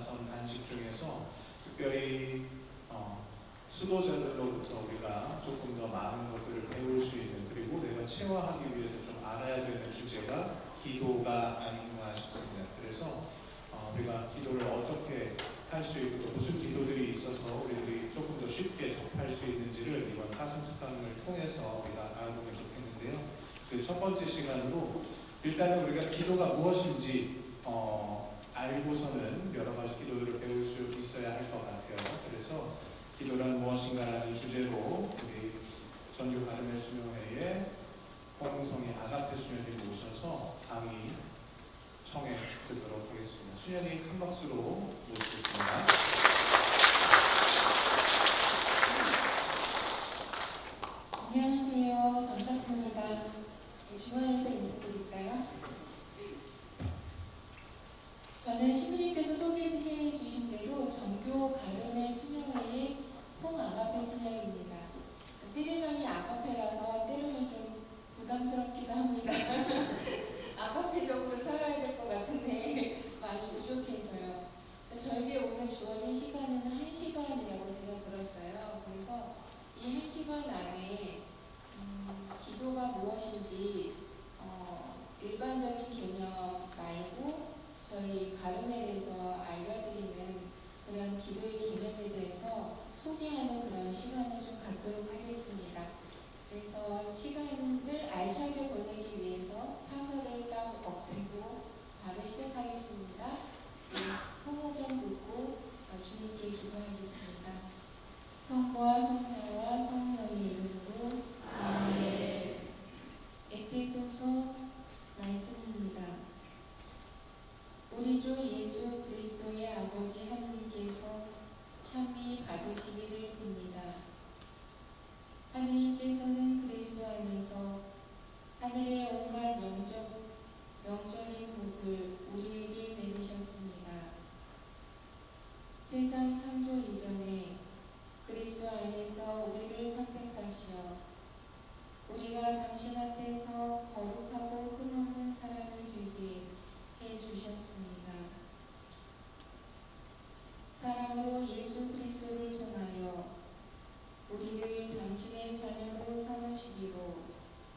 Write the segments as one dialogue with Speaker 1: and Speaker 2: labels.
Speaker 1: 나선 단식 중에서 특별히 수도자들로부터 우리가 조금 더 많은 것들을 배울 수 있는, 그리고 내가 체화하기 위해서 좀 알아야 되는 주제가 기도가 아닌가 싶습니다. 그래서 우리가 기도를 어떻게 할 수 있고 또 무슨 기도들이 있어서 우리들이 조금 더 쉽게 접할 수 있는지를 이번 사순특강을 통해서 우리가 알아보면 좋겠는데요. 그 첫 번째 시간으로 일단은 우리가 기도가 무엇인지 알고서는 여러 가지 기도들을 배울 수 있어야 할 것 같아요. 그래서 기도란 무엇인가라는 주제로 우리 전교 가르멜 수녀회의 홍성희 아가페 수녀님 모셔서 강의 청해 드리도록 하겠습니다. 수녀님 큰 박수로 모시겠습니다.
Speaker 2: 안녕하세요. 반갑습니다. 중앙에서 인사드릴까요? 저는 신부님께서 소개해 주신 대로 전교 가르멜 수녀회의 홍아가페 수녀입니다. 세례명이 아가페라서 때로는 좀 부담스럽기도 합니다. 아가페적으로 살아야 될 것 같은데 많이 부족해서요. 저에게 오늘 주어진 시간은 1시간이라고 제가 들었어요. 그래서 이 1시간 안에 기도가 무엇인지 일반적인 개념 말고 저희 가르멜에서 알려드리는 그런 기도의 개념에 대해서 소개하는 그런 시간을 좀 갖도록 하겠습니다. 그래서 시간을 알차게 보내기 위해서 사설을 딱 없애고 바로 시작하겠습니다. 네, 성호 좀 듣고 주님께 기도하겠습니다. 성부와 성자와 성령의 이름으로 아멘. 에페소서 말씀입니다. 우리 주 예수 그리스도의 아버지 하느님께서 참히 받으시기를 빕니다. 하느님께서는 그리스도 안에서 하늘의 온갖 영적인 복을 우리에게 내리셨습니다. 세상 창조 이전에 그리스도 안에서 우리를 선택하시어 우리가 당신 앞에서 거룩하고 흠없는 사람이 되게 해주셨습니다. 사랑으로 예수 그리스도를 통하여 우리를 당신의 자녀로 삼으시기로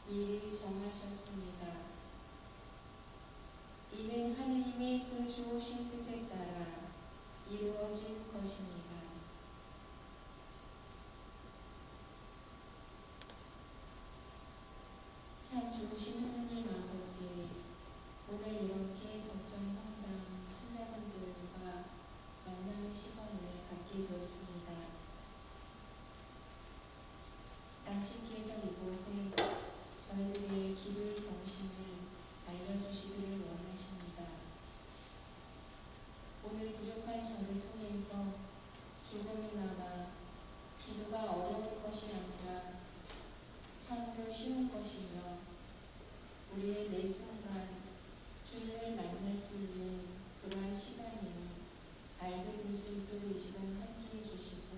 Speaker 2: 미리 정하셨습니다. 이는 하느님의 그 좋으신 뜻에 따라 이루어진 것입니다. 참 좋으신 하느님 아버지, 오늘 이렇게 덕정성당 신자분들과 만남의 시간을 갖게 되었습니다. 당신께서 이곳에 저희들의 기도의 정신을 알려주시기를 원하십니다. 오늘 부족한 저를 통해서 조금이나마 기도가 어려운 것이 아니라 참으로 쉬운 것이며 우리의 매 순간 주님을 만날 수 있는 그러한 시간임을 알게 될 수 있도록 이 시간 함께해 주시고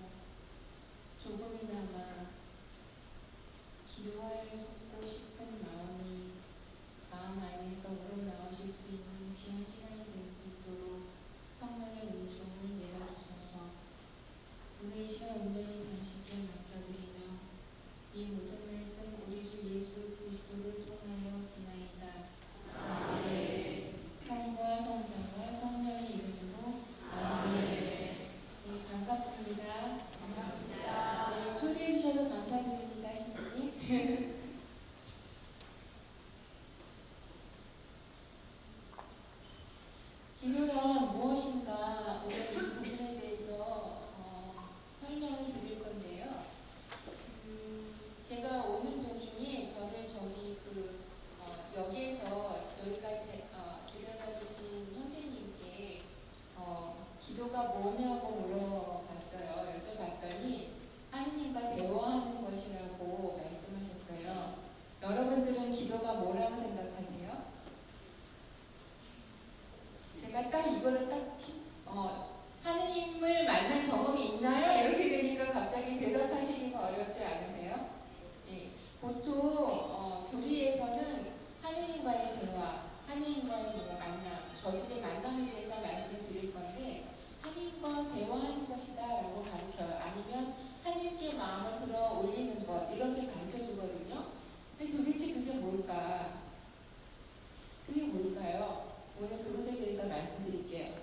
Speaker 2: 조금이나마 기도하고 싶은 마음 안에서 우러나오실 수 있는 귀한 시간이 될 수 있도록 성령의 은총을 내려주셔서 오늘 이 시간 온전히 당신께 맡겨드리며 이 모든 말씀 우리 주 예수 그리스도를 통하여 비나이다. 아멘. 성부와 성자와 성령의 이름으로 아멘. 네, 반갑습니다. 반갑습니다. 네, 초대해 주셔서 감사드립니다, 신부님. 기도란 무엇인가 오늘 이 부분에 대해서 설명을 드릴 건데요. 제가 오는 도중에 저를 여기에서 여기까지 데려다 주신 형제님께 기도가 뭐냐고 물어봤어요. 여쭤봤더니 하느님과 대화하는 것이라고 말씀하셨어요. 여러분들은 기도가 뭐라고 생각하세요? 제가 딱 이거를 하느님을 만난 경험이 있나요? 이렇게 되니까 갑자기 대답하시기가 어렵지 않으세요? 예, 보통 교리에서는 하느님과의 대화, 하느님과의 만남, 저희들의 만남에 대해서 말씀을 드릴 건데 말씀드릴게요.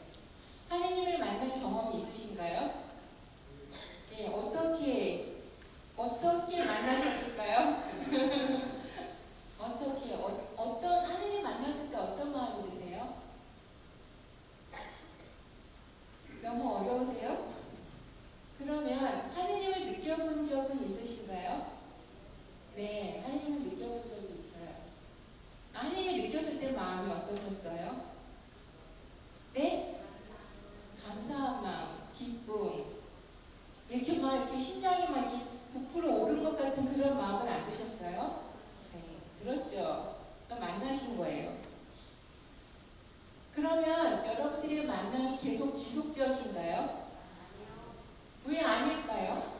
Speaker 2: 하느님을 만난 경험이 있으신가요? 네, 어떻게 만나셨을까요? 어떤 하느님 만났을 때 어떤 마음이 드세요? 너무 어려우세요? 그러면 하느님을 느껴본 적은 있으신가요? 네, 하느님을 느껴본 적이 있어요. 하느님을 느꼈을 때 마음이 어떠셨어요? 네? 감사한 마음, 기쁨. 이렇게 심장이 막 이렇게 부풀어 오른 것 같은 그런 마음은 안 드셨어요? 네, 들었죠? 만나신 거예요. 그러면 여러분들의 만남이 계속 지속적인가요? 왜 아닐까요?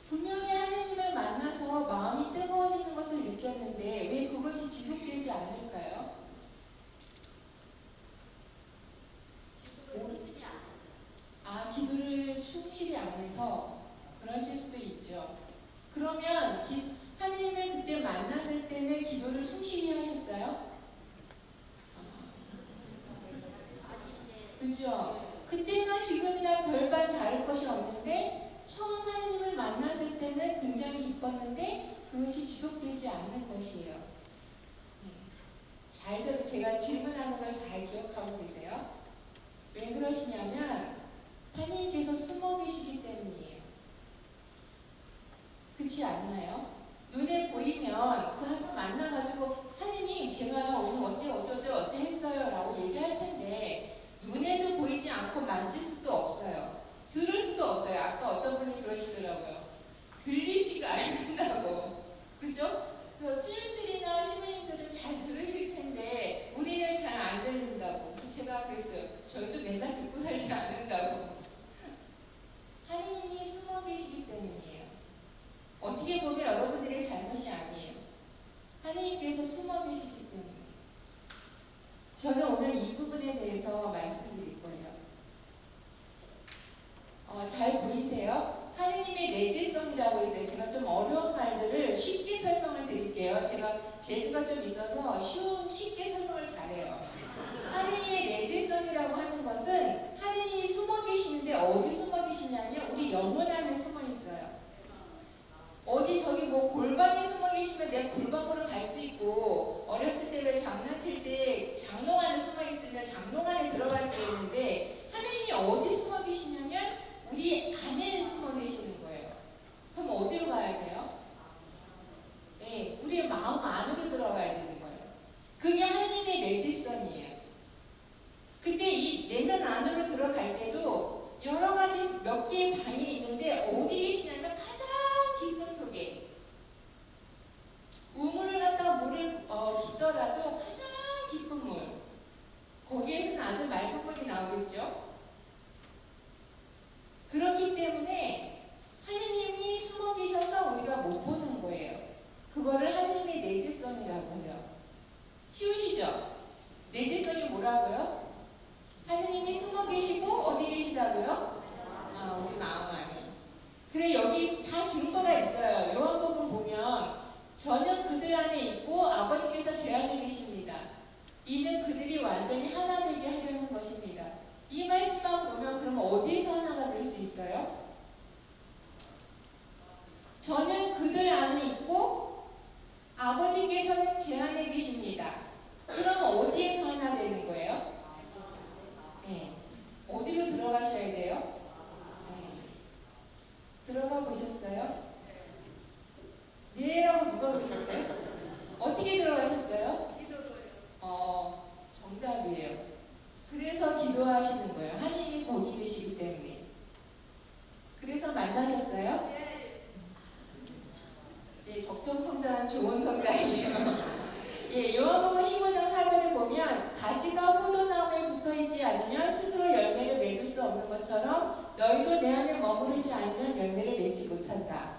Speaker 2: 분명히 하느님을 만나서 마음이 뜨거워지는 것을 느꼈는데 왜 그것이 지속되지 않을까요? 기도를 충실히 안 해서 그러실 수도 있죠. 그러면 하느님을 그때 만났을 때는 기도를 충실히 하셨어요? 그죠? 그때나 지금이나 별반 다를 것이 없는데 처음 하느님을 만났을 때는 굉장히 기뻤는데 그것이 지속되지 않는 것이에요. 제가 질문하는 걸 잘 기억하고 계세요. 왜 그러시냐면 하느님께서 숨어 계시기 때문이에요. 그렇지 않나요? 눈에 보이면 그 하사 만나가지고 하느님 제가 오늘 어째 했어요 라고 얘기할 텐데 눈에도 보이지 않고 만질 수도 없어요. 들을 수도 없어요. 아까 어떤 분이 그러시더라고요. 들리지가 않는다고. 그죠? 수녀님들이나 신부님들은 잘 들으실 텐데 우리는 잘 안 들린다고. 제가 그랬어요. 저희도 맨날 듣고 살지 않는다고. 하느님이 숨어 계시기 때문이에요. 어떻게 보면 여러분들의 잘못이 아니에요. 하느님께서 숨어 계시기 때문에. 저는 오늘 이 부분에 대해서 말씀드릴 거예요. 잘 보이세요? 하느님의 내재성이라고 했어요. 제가 좀 어려운 말들을 쉽게 설명을 드릴게요. 제가 재주가 좀 있어서 쉽게 설명을 잘해요. 하느님의 내재성이라고 하는 것은 하느님이 숨어 계시는데 어디 숨어 계시냐면 우리 영혼 안에 숨어 있어요. 어디 저기 뭐 골방에 숨어 계시면 내가 골방으로 갈 수 있고 어렸을 때 왜 장난칠 때 장롱 안에 숨어 있으면 장롱 안에 들어갈 때 있는데 하느님이 어디 숨어 계시냐면 우리 안에 숨어 계시는 거예요. 그럼 어디로 가야 돼요? 네, 우리의 마음 안으로 들어가야 되는 거예요. 그게 하느님의 내재성이에요. 근데 이 내면 안으로 들어갈 때도 여러 가지 몇 개의 방이 있는데 어디 계시냐면 가장 깊은 속에 우물을 갖다 물을 기더라도 가장 깊은 물 거기에서는 아주 맑은 물이 나오겠죠. 그렇기 때문에 하느님이 숨어 계셔서 우리가 못 보는 거예요. 그거를 하느님의 내재성이라고 해요. 쉬우시죠? 내재성이 뭐라고요? 하느님이 숨어 계시고 어디 계시다고요? 우리 마음 안에. 그래 여기 다 증거가 있어요. 요한복음 보면 저는 그들 안에 있고 아버지께서 제 안에 계십니다. 이는 그들이 완전히 하나 되게 하려는 것입니다. 이 말씀만 보면 그럼 어디에서 하나가 될 수 있어요? 저는 그들 안에 있고 아버지께서는 제 안에 계십니다. 그럼 어디에서 하나 되는 거예요? 네. 어디로 들어가셔야 돼요? 네. 들어가 보셨어요? 네라고 누가 그러셨어요? 어떻게 들어가셨어요? 정답이에요. 그래서 기도하시는 거예요. 하나님이 거기 계시기 때문에. 그래서 만나셨어요? 예, 적정성당은 좋은 성당이에요. 예, 요한복음 15장 4절에 보면 가지가 포도나무에 붙어있지 않으면 스스로 열매를 맺을 수 없는 것처럼 너희도 내 안에 머무르지 않으면 열매를 맺지 못한다.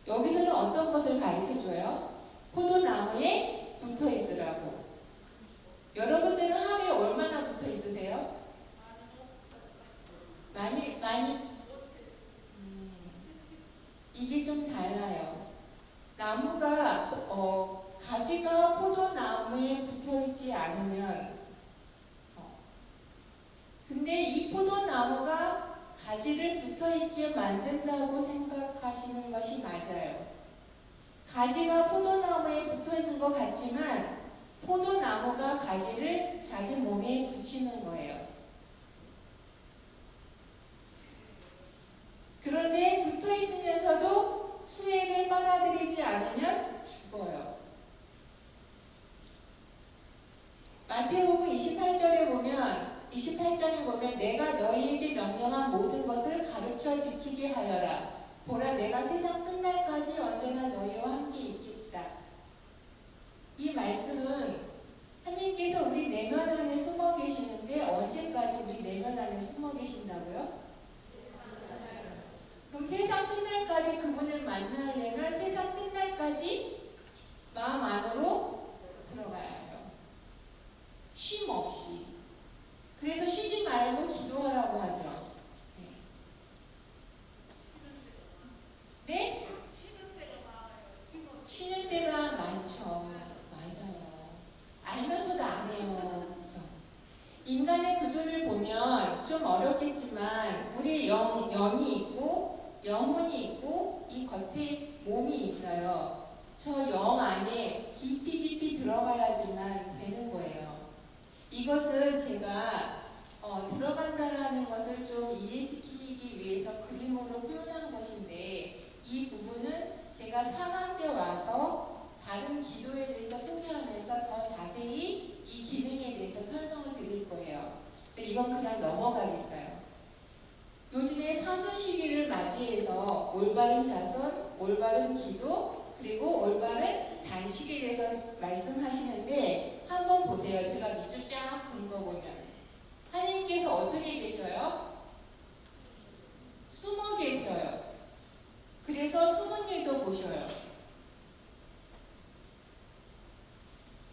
Speaker 2: 여기서는 어떤 것을 가르쳐줘요? 포도나무에 붙어있으라고. 여러분들은 하루에 얼마나 붙어있으세요? 많이 이게 좀 달라요. 나무가 가지가 포도나무에 붙어있지 않으면 근데 이 포도나무가 가지를 붙어있게 만든다고 생각하시는 것이 맞아요. 가지가 포도나무에 붙어있는 것 같지만 포도나무가 가지를 자기 몸에 붙이는 거예요. 그런데 붙어있으면서도 수액을 빨아들이지 않으면 죽어요. 마태복음 28장에 보면 내가 너희에게 명령한 모든 것을 가르쳐 지키게 하여라. 보라 내가 세상 끝날까지 언제나 너희와 함께 있겠다. 이 말씀은 하나님께서 우리 내면 안에 숨어 계시는데 언제까지 우리 내면 안에 숨어 계신다고요? 그럼 세상 끝날까지 그분을 만나려면 세상 끝날까지 마음 안으로 들어가야 해요. 쉼 없이. 그래서 쉬지 말고 기도하라고 하죠. 네? 쉬는 때가 많죠. 맞아요. 알면서도 안 해요. 그렇죠? 인간의 구조를 보면 좀 어렵겠지만 우리 영이 있고 영혼이 있고 이 겉에 몸이 있어요. 저 영 안에 깊이 들어가야지만 되는 거예요. 이것을 제가 들어간다라는 것을 좀 이해시키기 위해서 그림으로 표현한 것인데 이 부분은 제가 4강 때 와서 다른 기도에 대해서 소개하면서 더 자세히 이 기능에 대해서 설명을 드릴 거예요. 근데 이건 그냥 넘어가겠어요. 요즘에 사순 시기를 맞이해서 올바른 자선, 올바른 기도, 그리고 올바른 단식에 대해서 말씀하시는데 한번 보세요. 제가 밑줄 쫙 그은 거 보면 하나님께서 어떻게 계셔요? 숨어 계셔요. 그래서 숨은 일도 보셔요.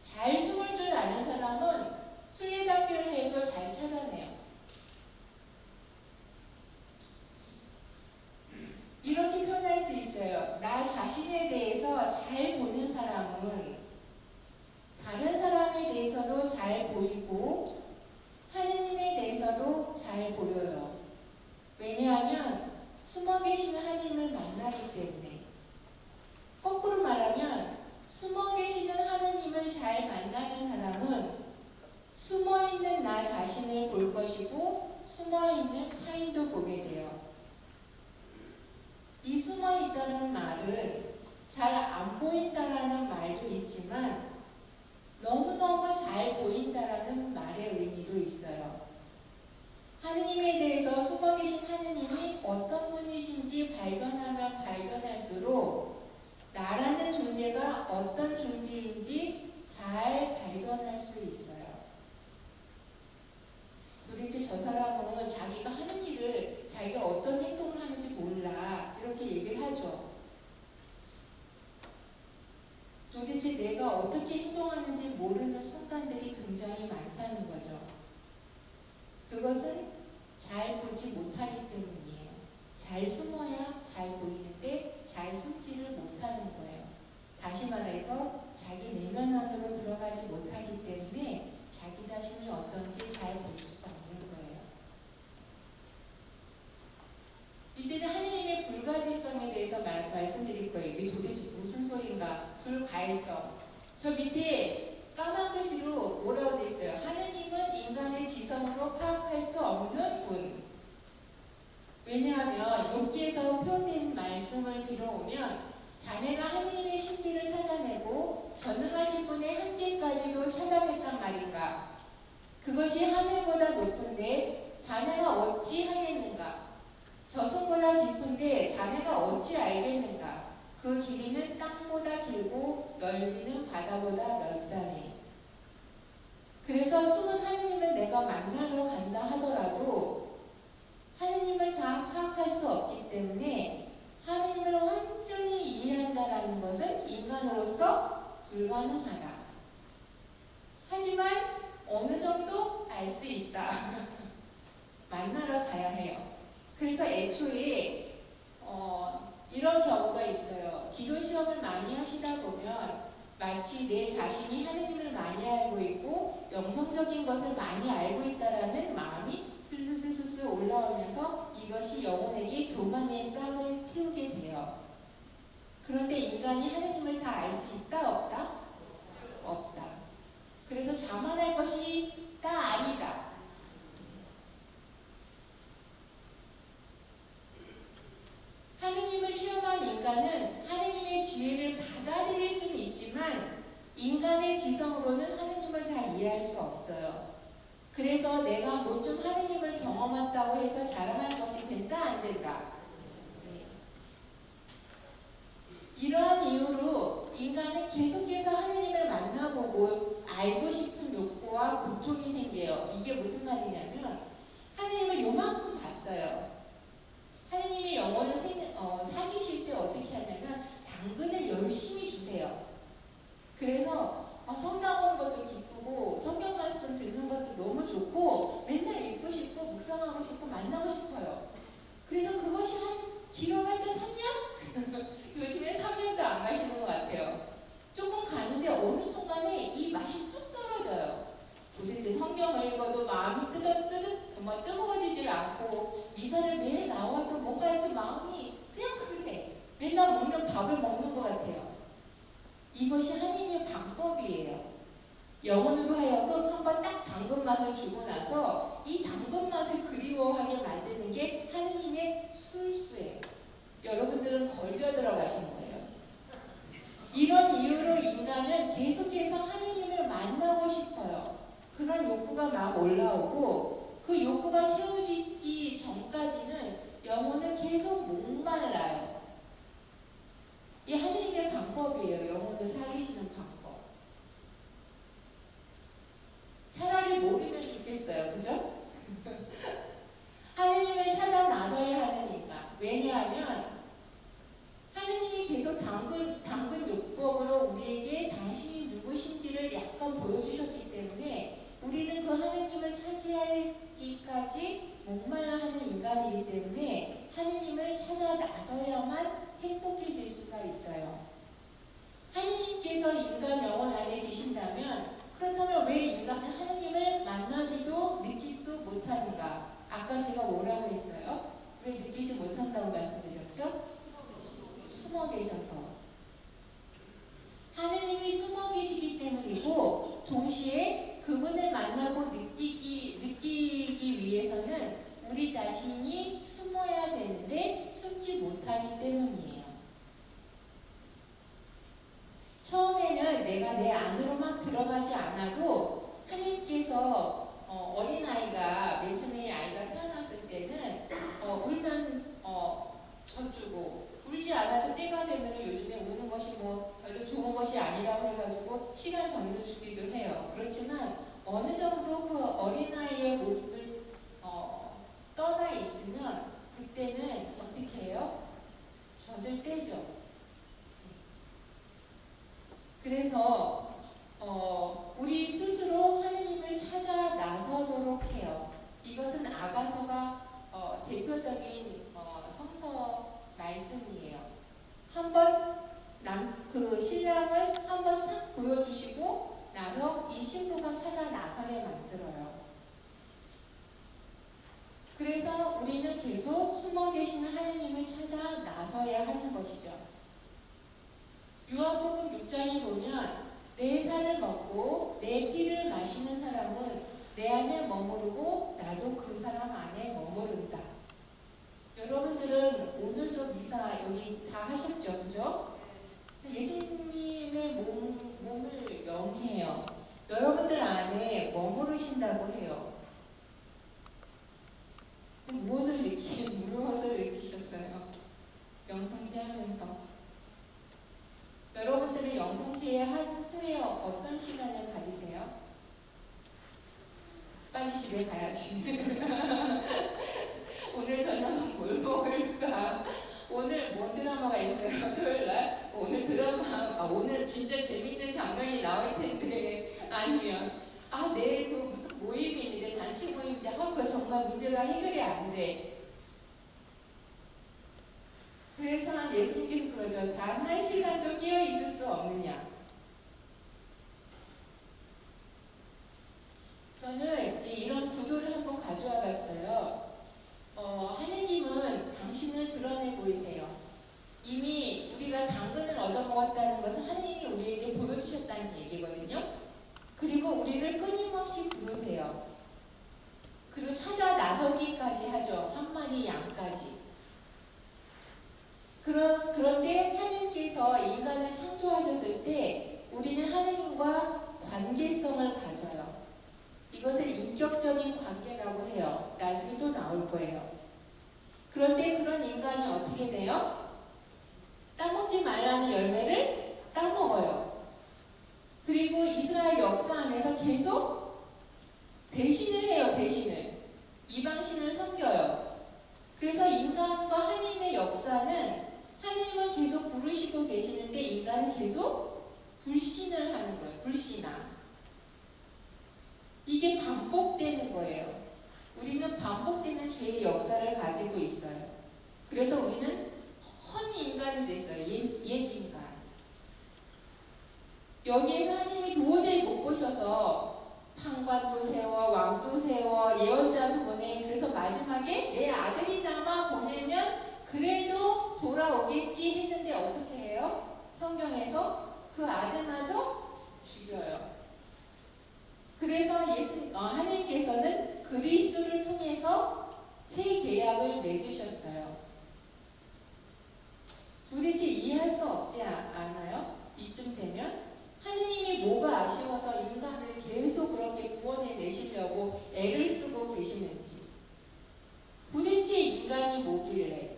Speaker 2: 잘 숨을 줄 아는 사람은 술래잡기를 해도 잘 찾아내요. 이렇게 표현할 수 있어요. 나 자신에 대해서 잘 보는 사람은 다른 사람에 대해서도 잘 보이고 하느님에 대해서도 잘 보여요. 왜냐하면 숨어 계시는 하느님을 만나기 때문에. 거꾸로 말하면 숨어 계시는 하느님을 잘 만나는 사람은 숨어 있는 나 자신을 볼 것이고 숨어 있는 타인도 보게 돼요. 이 숨어 있다는 말은 잘 안 보인다라는 말도 있지만 너무너무 잘 보인다라는 말의 의미도 있어요. 하느님에 대해서 숨어 계신 하느님이 어떤 분이신지 발견하면 발견할수록 나라는 존재가 어떤 존재인지 잘 발견할 수 있어요. 도대체 저 사람은 자기가 하는 일을 자기가 어떤 행동을 하는지 몰라 이렇게 얘기를 하죠. 도대체 내가 어떻게 행동하는지 모르는 순간들이 굉장히 많다는 거죠. 그것은 잘 보지 못하기 때문이에요. 잘 숨어야 잘 보이는데 잘 숨지를 못하는 거예요. 다시 말해서 자기 내면 안으로 들어가지 못하기 때문에 자기 자신이 어떤지 잘 볼 수가 없는 거예요. 이제는 하느님의 불가지성에 대해서 말씀드릴 거예요. 이게 도대체 무슨 소리인가? 불가해성. 저 밑에 까만 글씨로 뭐라고 되어 있어요? 하느님은 인간의 지성으로 파악할 수 없는 분. 왜냐하면 여기에서 표현된 말씀을 들어오면 자네가 하느님의 신비를 찾아내고 전능하신 분의 한계까지도 찾아냈단 말인가? 그것이 하늘보다 높은데 자네가 어찌 하겠는가? 저승보다 깊은데 자네가 어찌 알겠는가? 그 길이는 땅보다 길고 넓이는 바다보다 넓다니. 그래서 숨은 하느님을 내가 만나러 간다 하더라도 하느님을 다 파악할 수 없기 때문에 하느님을 완전히 이해한다라는 것은 인간으로서 불가능하다. 하지만 어느 정도 알 수 있다. 만나러 가야 해요. 그래서 애초에 이런 경우가 있어요. 기도 시험을 많이 하시다 보면 마치 내 자신이 하느님을 많이 알고 있고 영성적인 것을 많이 알고 있다라는 마음이 슬슬슬슬 올라오면서 이것이 영혼에게 교만의 싹을 틔우게 돼요. 그런데 인간이 하느님을 다 알 수 있다 없다? 없다. 그래서 자만할 것이 다 아니다. 하느님을 시험한 인간은 하느님의 지혜를 받아들일 수는 있지만 인간의 지성으로는 하느님을 다 이해할 수 없어요. 그래서 내가 뭐 좀 하느님을 경험했다고 해서 자랑할 것이 된다 안 된다? 네. 이러한 이유로 인간은 계속해서 하느님을 만나보고 알고 싶은 욕구와 고통이 생겨요. 이게 무슨 말이냐면 하느님을 요만큼 봤어요. 하느님의 영혼을 사귀실 때 어떻게 하냐면 당근을 열심히 주세요. 그래서 성당 오는 것도 기쁘고 성경 말씀 듣는 것도 너무 좋고 맨날 읽고 싶고 묵상하고 싶고 만나고 싶어요. 그래서 그것이 한 길어봤자 3년? 요즘에 3년도 안 가시는 것 같아요. 조금 가는데 어느 순간에 이 맛이 뚝 떨어져요. 도대체 성경을 읽어도 마음이 뜨거워지질 않고 미사를 매일 나와도 뭔가 이렇게 마음이 그냥 그래. 맨날 먹는 밥을 먹는 것 같아요. 이것이 하나님의 방법이에요. 영혼으로 하여금 한번 딱 당근 맛을 주고 나서 이 당근 맛을 그리워하게 만드는 게 하느님의 술수예요. 여러분들은 걸려 들어가신 거예요. 이런 이유로 인간은 계속해서 하느님을 만나고 싶어요. 그런 욕구가 막 올라오고 그 욕구가 채워지기 전까지는 영혼은 계속 목말라요. 이 하느님의 방법이에요. 영혼을 사귀시는 방법. 차라리 모르면 좋겠어요. 그죠? 하느님을 찾아 나서야 하느니까. 왜냐하면 하느님이 계속 당근 요법으로 우리에게 당신이 누구신지를 약간 보여주셨기 때문에 우리는 그 하느님을 차지하기까지 목말라 하는 인간이기 때문에 하느님을 찾아 나서야만 행복해질 수가 있어요. 하느님께서 인간 영혼 안에 계신다면 그렇다면 왜 인간은 하느님을 만나지도 느끼지도 못하는가? 아까 제가 뭐라고 했어요? 왜 느끼지 못한다고 말씀드렸죠? 숨어 계셔서. 하느님이 숨어 계시기 때문이고 동시에 그분을 만나고 느끼기 위해서는 우리 자신이 숨어야 되는데 숨지 못하기 때문이에요. 처음에는 내가 내 안으로 막 들어가지 않아도 하느님께서 어린아이가 맨 처음에 아이가 태어났을 때는 울면 젖주고 울지 않아도 때가 되면 요즘에 우는 것이 뭐 별로 좋은 것이 아니라고 해가지고 시간 정해서 주기도 해요. 그렇지만 어느 정도 그 어린아이의 모습을 떠나 있으면 그때는 어떻게 해요? 젖을 떼죠. 그래서 우리 스스로 하느님을 찾아 나서도록 해요. 이것은 아가서가 대표적인 성서 말씀이에요. 한번 그 신랑을 한번 싹 보여주시고 나서 이 신부가 찾아 나서게 만들어요. 그래서 우리는 계속 숨어 계시는 하느님을 찾아 나서야 하는 것이죠. 요한복음 6장에 보면 내 살을 먹고 내 피를 마시는 사람은 내 안에 머무르고 나도 그 사람 안에 머무른다. 여러분들은 오늘도 미사 여기 다 하셨죠? 그죠? 예수님의 몸을 영해요. 여러분들 안에 머무르신다고 해요. 무엇을 느끼셨어요? 영성제 하면서. 여러분들은 영성제 한 후에 어떤 시간을 가지세요? 빨리 집에 가야지. 오늘 저녁은 뭘 먹을까? 오늘 뭔 드라마가 있어요? 토요일날? 오늘 드라마, 오늘 진짜 재밌는 장면이 나올 텐데. 아니면, 내일 그 무슨 모임이 있는데, 단체 모임인데, 그거 정말 문제가 해결이 안 돼. 그래서 예수님께서 그러죠. 단 한 시간도 깨어 있을 수 없느냐.
Speaker 3: 저는 이제 이런 구도를 한번 가져와 봤어요. 하느님은 당신을 드러내 보이세요. 이미 우리가 당근을 얻어먹었다는 것은 하느님이 우리에게 보여주셨다는 얘기거든요. 그리고 우리를 끊임없이 부르세요. 그리고 찾아 나서기까지 하죠. 한 마리 양까지. 그런데 하느님께서 인간을 창조하셨을 때 우리는 하느님과 관계성을 가져요. 이것을 인격적인 관계라고 해요. 나중에 또 나올 거예요. 그런데 그런 인간이 어떻게 돼요? 따먹지 말라는 열매를 따먹어요. 그리고 이스라엘 역사 안에서 계속 배신을 해요. 배신을. 이방신을 섬겨요. 그래서 인간과 하나님의 역사는 하나님은 계속 부르시고 계시는데 인간은 계속 불신을 하는 거예요. 불신앙. 이게 반복되는 거예요. 우리는 반복되는 죄의 역사를 가지고 있어요. 그래서 우리는 헌 인간이 됐어요. 옛 인간. 여기에서 하나님이 도저히 못 보셔서 판관도 세워, 왕도 세워, 예언자도 보내. 그래서 마지막에 내 아들이나마 보내면 그래도 돌아오겠지 했는데 어떻게 해요? 성경에서 그 아들마저 죽여요. 그래서 하나님께서는 그리스도를 통해서 새 계약을 맺으셨어요. 도대체 이해할 수 없지 않아요? 이쯤 되면 하느님이 뭐가 아쉬워서 인간을 계속 그렇게 구원해 내시려고 애를 쓰고 계시는지, 도대체 인간이 뭐길래.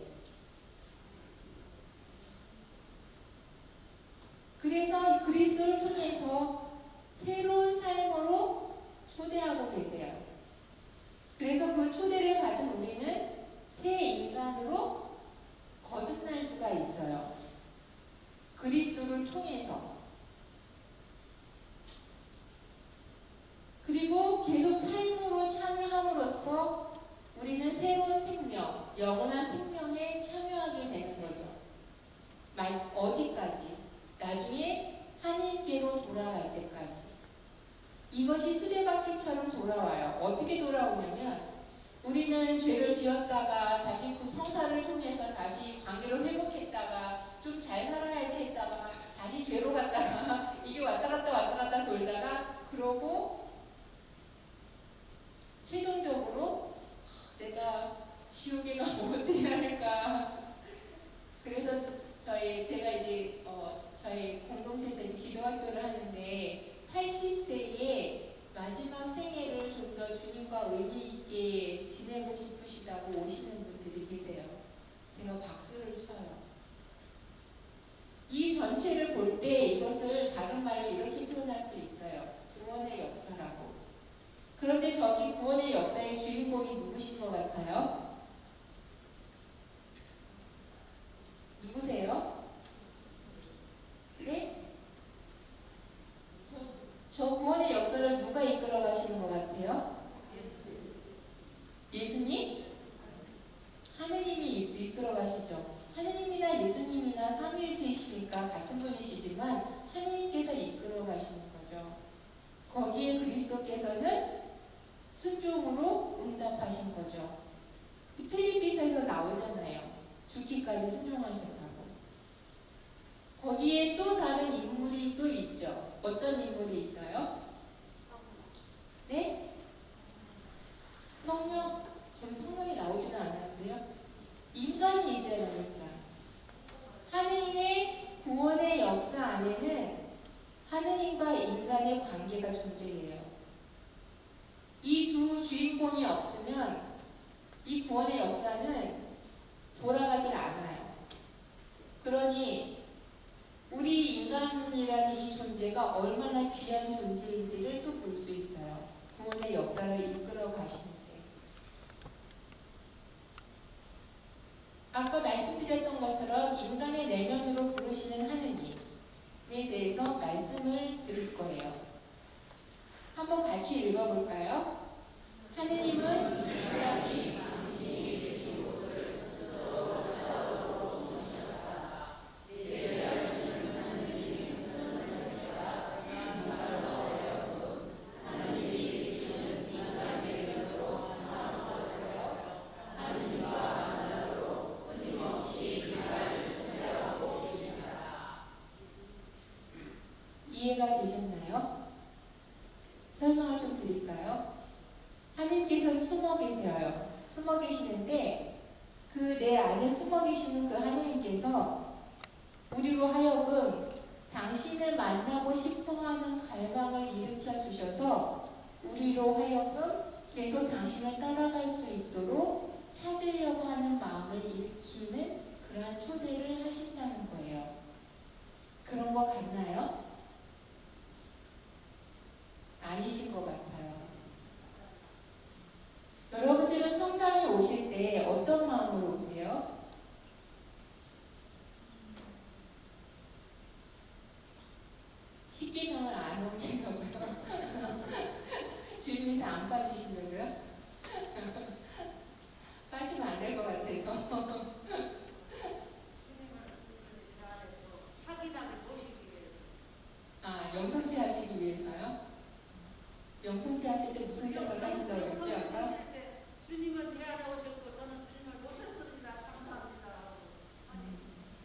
Speaker 3: 그래서 그리스도를 통해서 새로운 삶으로 초대하고 계세요. 그래서 그 초대를 받은 우리는 새 인간으로 거듭날 수가 있어요. 그리스도를 통해서. 그리고 계속 삶으로 참여함으로써 우리는 새로운 생명, 영원한 생명에 참여하게 되는 거죠. 어디까지? 나중에 하나님께로 돌아갈 때까지. 이것이 수레바퀴처럼 돌아와요. 어떻게 돌아오냐면 우리는 죄를 지었다가 다시 그 성사를 통해서 다시 관계를 회복했다가 좀 잘 살아야지 했다가 다시 죄로 갔다가 이게 왔다 갔다 돌다가 그러고 최종적으로 내가 지옥에 가면 어떻게 할까. 그래서 제가 이제 저희 공동체에서 이제 기도학교를 하는데 80세에 마지막 생애를 좀 더 주님과 의미 있게 지내고 싶으시다고 오시는 분들이 계세요. 제가 박수를 쳐요. 이 전체를 볼 때 이것을 다른 말로 이렇게 표현할 수 있어요. 구원의 역사라고. 그런데 저기 구원의 역사의 주인공이 누구신 것 같아요? 누구세요? 네? 저 구원의 역사를 누가 이끌어 가시는 것 같아요? 예수님? 하느님이 이끌어 가시죠. 하느님이나 예수님이나 삼위일체이시니까 같은 분이시지만 하느님께서 이끌어 가시는 거죠. 거기에 그리스도께서는 순종으로 응답하신 거죠. 필리피서에서 나오잖아요. 죽기까지 순종하셨다고. 거기에 또 다른 인물이 또 있죠. 어떤 인물이 있어요? 네? 성령? 저기 성령이 나오지는 않았는데요. 인간이 있잖아요. 인간. 하느님의 구원의 역사 안에는 하느님과 인간의 관계가 존재해요. 이 두 주인공이 없으면 이 구원의 역사는 돌아가질 않아요. 그러니 우리 인간이라는 이 존재가 얼마나 귀한 존재인지를 또 볼 수 있어요. 구원의 역사를 이끌어 가시는데. 아까 말씀드렸던 것처럼 인간의 내면으로 부르시는 하느님에 대해서 말씀을 드릴 거예요. 한번 같이 읽어볼까요? 하느님은 인간이 당신이 계신 곳을 스스로 찾아오고 오셨다. 내 자신은 하느님의 표현 자체가 인간과 어려운 하느님이 계시는 바퀴처럼 숨어 계세요. 숨어 계시는데 그 내 안에 숨어 계시는 그 하나님께서 우리로 하여금 당신을 만나고 싶어하는 갈망을 일으켜 주셔서 우리로 하여금 계속 당신을 따라갈 수 있도록 찾으려고 하는 마음을 일으키는 그러한 초대를 하신다는 거예요. 그런 거 같나요? 아니신 것 같아요. 여러분들은 성당에 오실 때 어떤 마음으로 오세요? 십계명을 안 오시려고요? 주님께서 안 빠지시려고요? 빠지면 안 될 것 같아서. 아, 영성치 하시기 위해서요? 영성치 하실 때 무슨 생각 하신다고 그랬죠, 아까?
Speaker 4: 주님은 제 안에 오셨고 저는 주님을 모셨습니다. 감사합니다.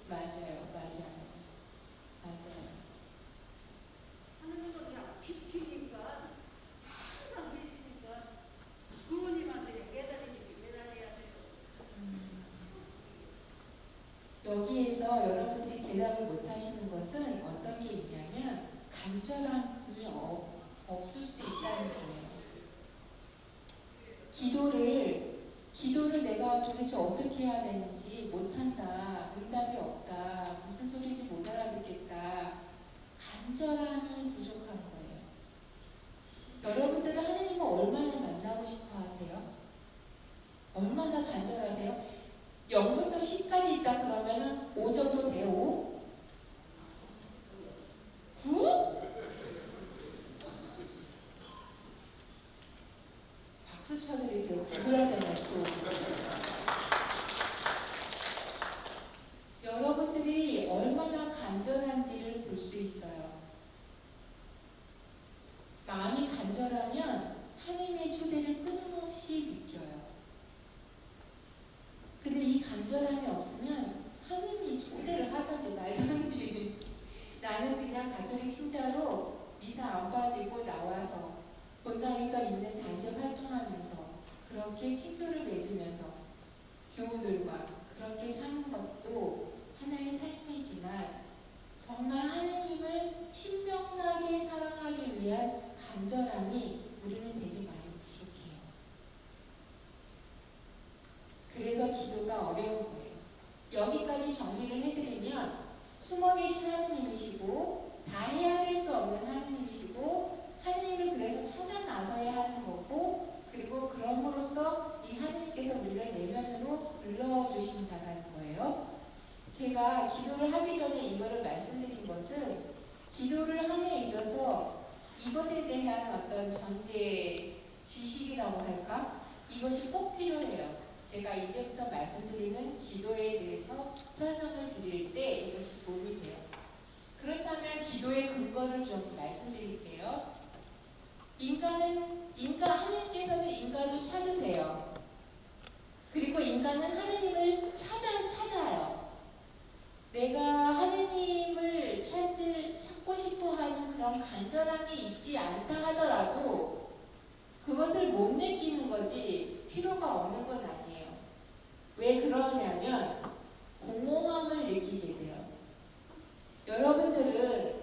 Speaker 3: 맞아요, 맞아요, 맞아요.
Speaker 4: 하느님은 그냥 빛이니까 항상 계시니까 부모님한테 매달려야 돼요.
Speaker 3: 여기에서 여러분들이 대답을 못 하시는 것은 어떤 게 있냐면 간절함이 없을 수 있다는 거예요. 기도를 내가 도대체 어떻게 해야 되는지 못한다, 응답이 없다, 무슨 소리인지 못 알아듣겠다, 간절함이 부족한 거예요. 여러분들은 하느님을 얼마나 만나고 싶어 하세요? 얼마나 간절하세요? 0부터 10까지 있다 그러면은 5 정도 돼요? 5? 9? 박수 쳐드리세요. 9라잖아요. 9. 여러분들이 얼마나 간절한지를 볼 수 있어요. 마음이 간절하면 하나님의 초대를 끊임없이 느껴요. 근데 이 간절함이 없으면 하나님이 초대를 하든지 말든지 나는 그냥 가톨릭 신자로 미사 안 빠지고 나와서 본당에서 있는 단체 활동하면서 그렇게 친교를 맺으면서 교우들과 그렇게 사는 것도 하나의 삶이지만 정말 하나님을 신명나게 사랑하기 위한 간절함이 우리는 되게 많이 부족해요. 그래서 기도가 어려운 거예요. 여기까지 정리를 해드리면 숨어 계신 하느님이시고 다 헤아릴 수 없는 하느님이시고 하느님을 그래서 찾아 나서야 하는 거고 그리고 그럼으로써 이 하느님께서 우리를 내면으로 불러주신다는 거예요. 제가 기도를 하기 전에 이거를 말씀드린 것은 기도를 함에 있어서 이것에 대한 어떤 전제 지식이라고 할까? 이것이 꼭 필요해요. 제가 이제부터 말씀드리는 기도에 대해서 설명을 드릴 때 이것이 도움이 돼요. 그렇다면 기도의 근거를 좀 말씀드릴게요. 하나님께서는 인간을 찾으세요. 그리고 인간은 하나님을 찾아요. 내가 하나님을 찾고 싶어 하는 그런 간절함이 있지 않다 하더라도 그것을 못 느끼는 거지 필요가 없는 건 아니에요. 왜 그러냐면 공허함을 느끼게 돼요. 여러분들은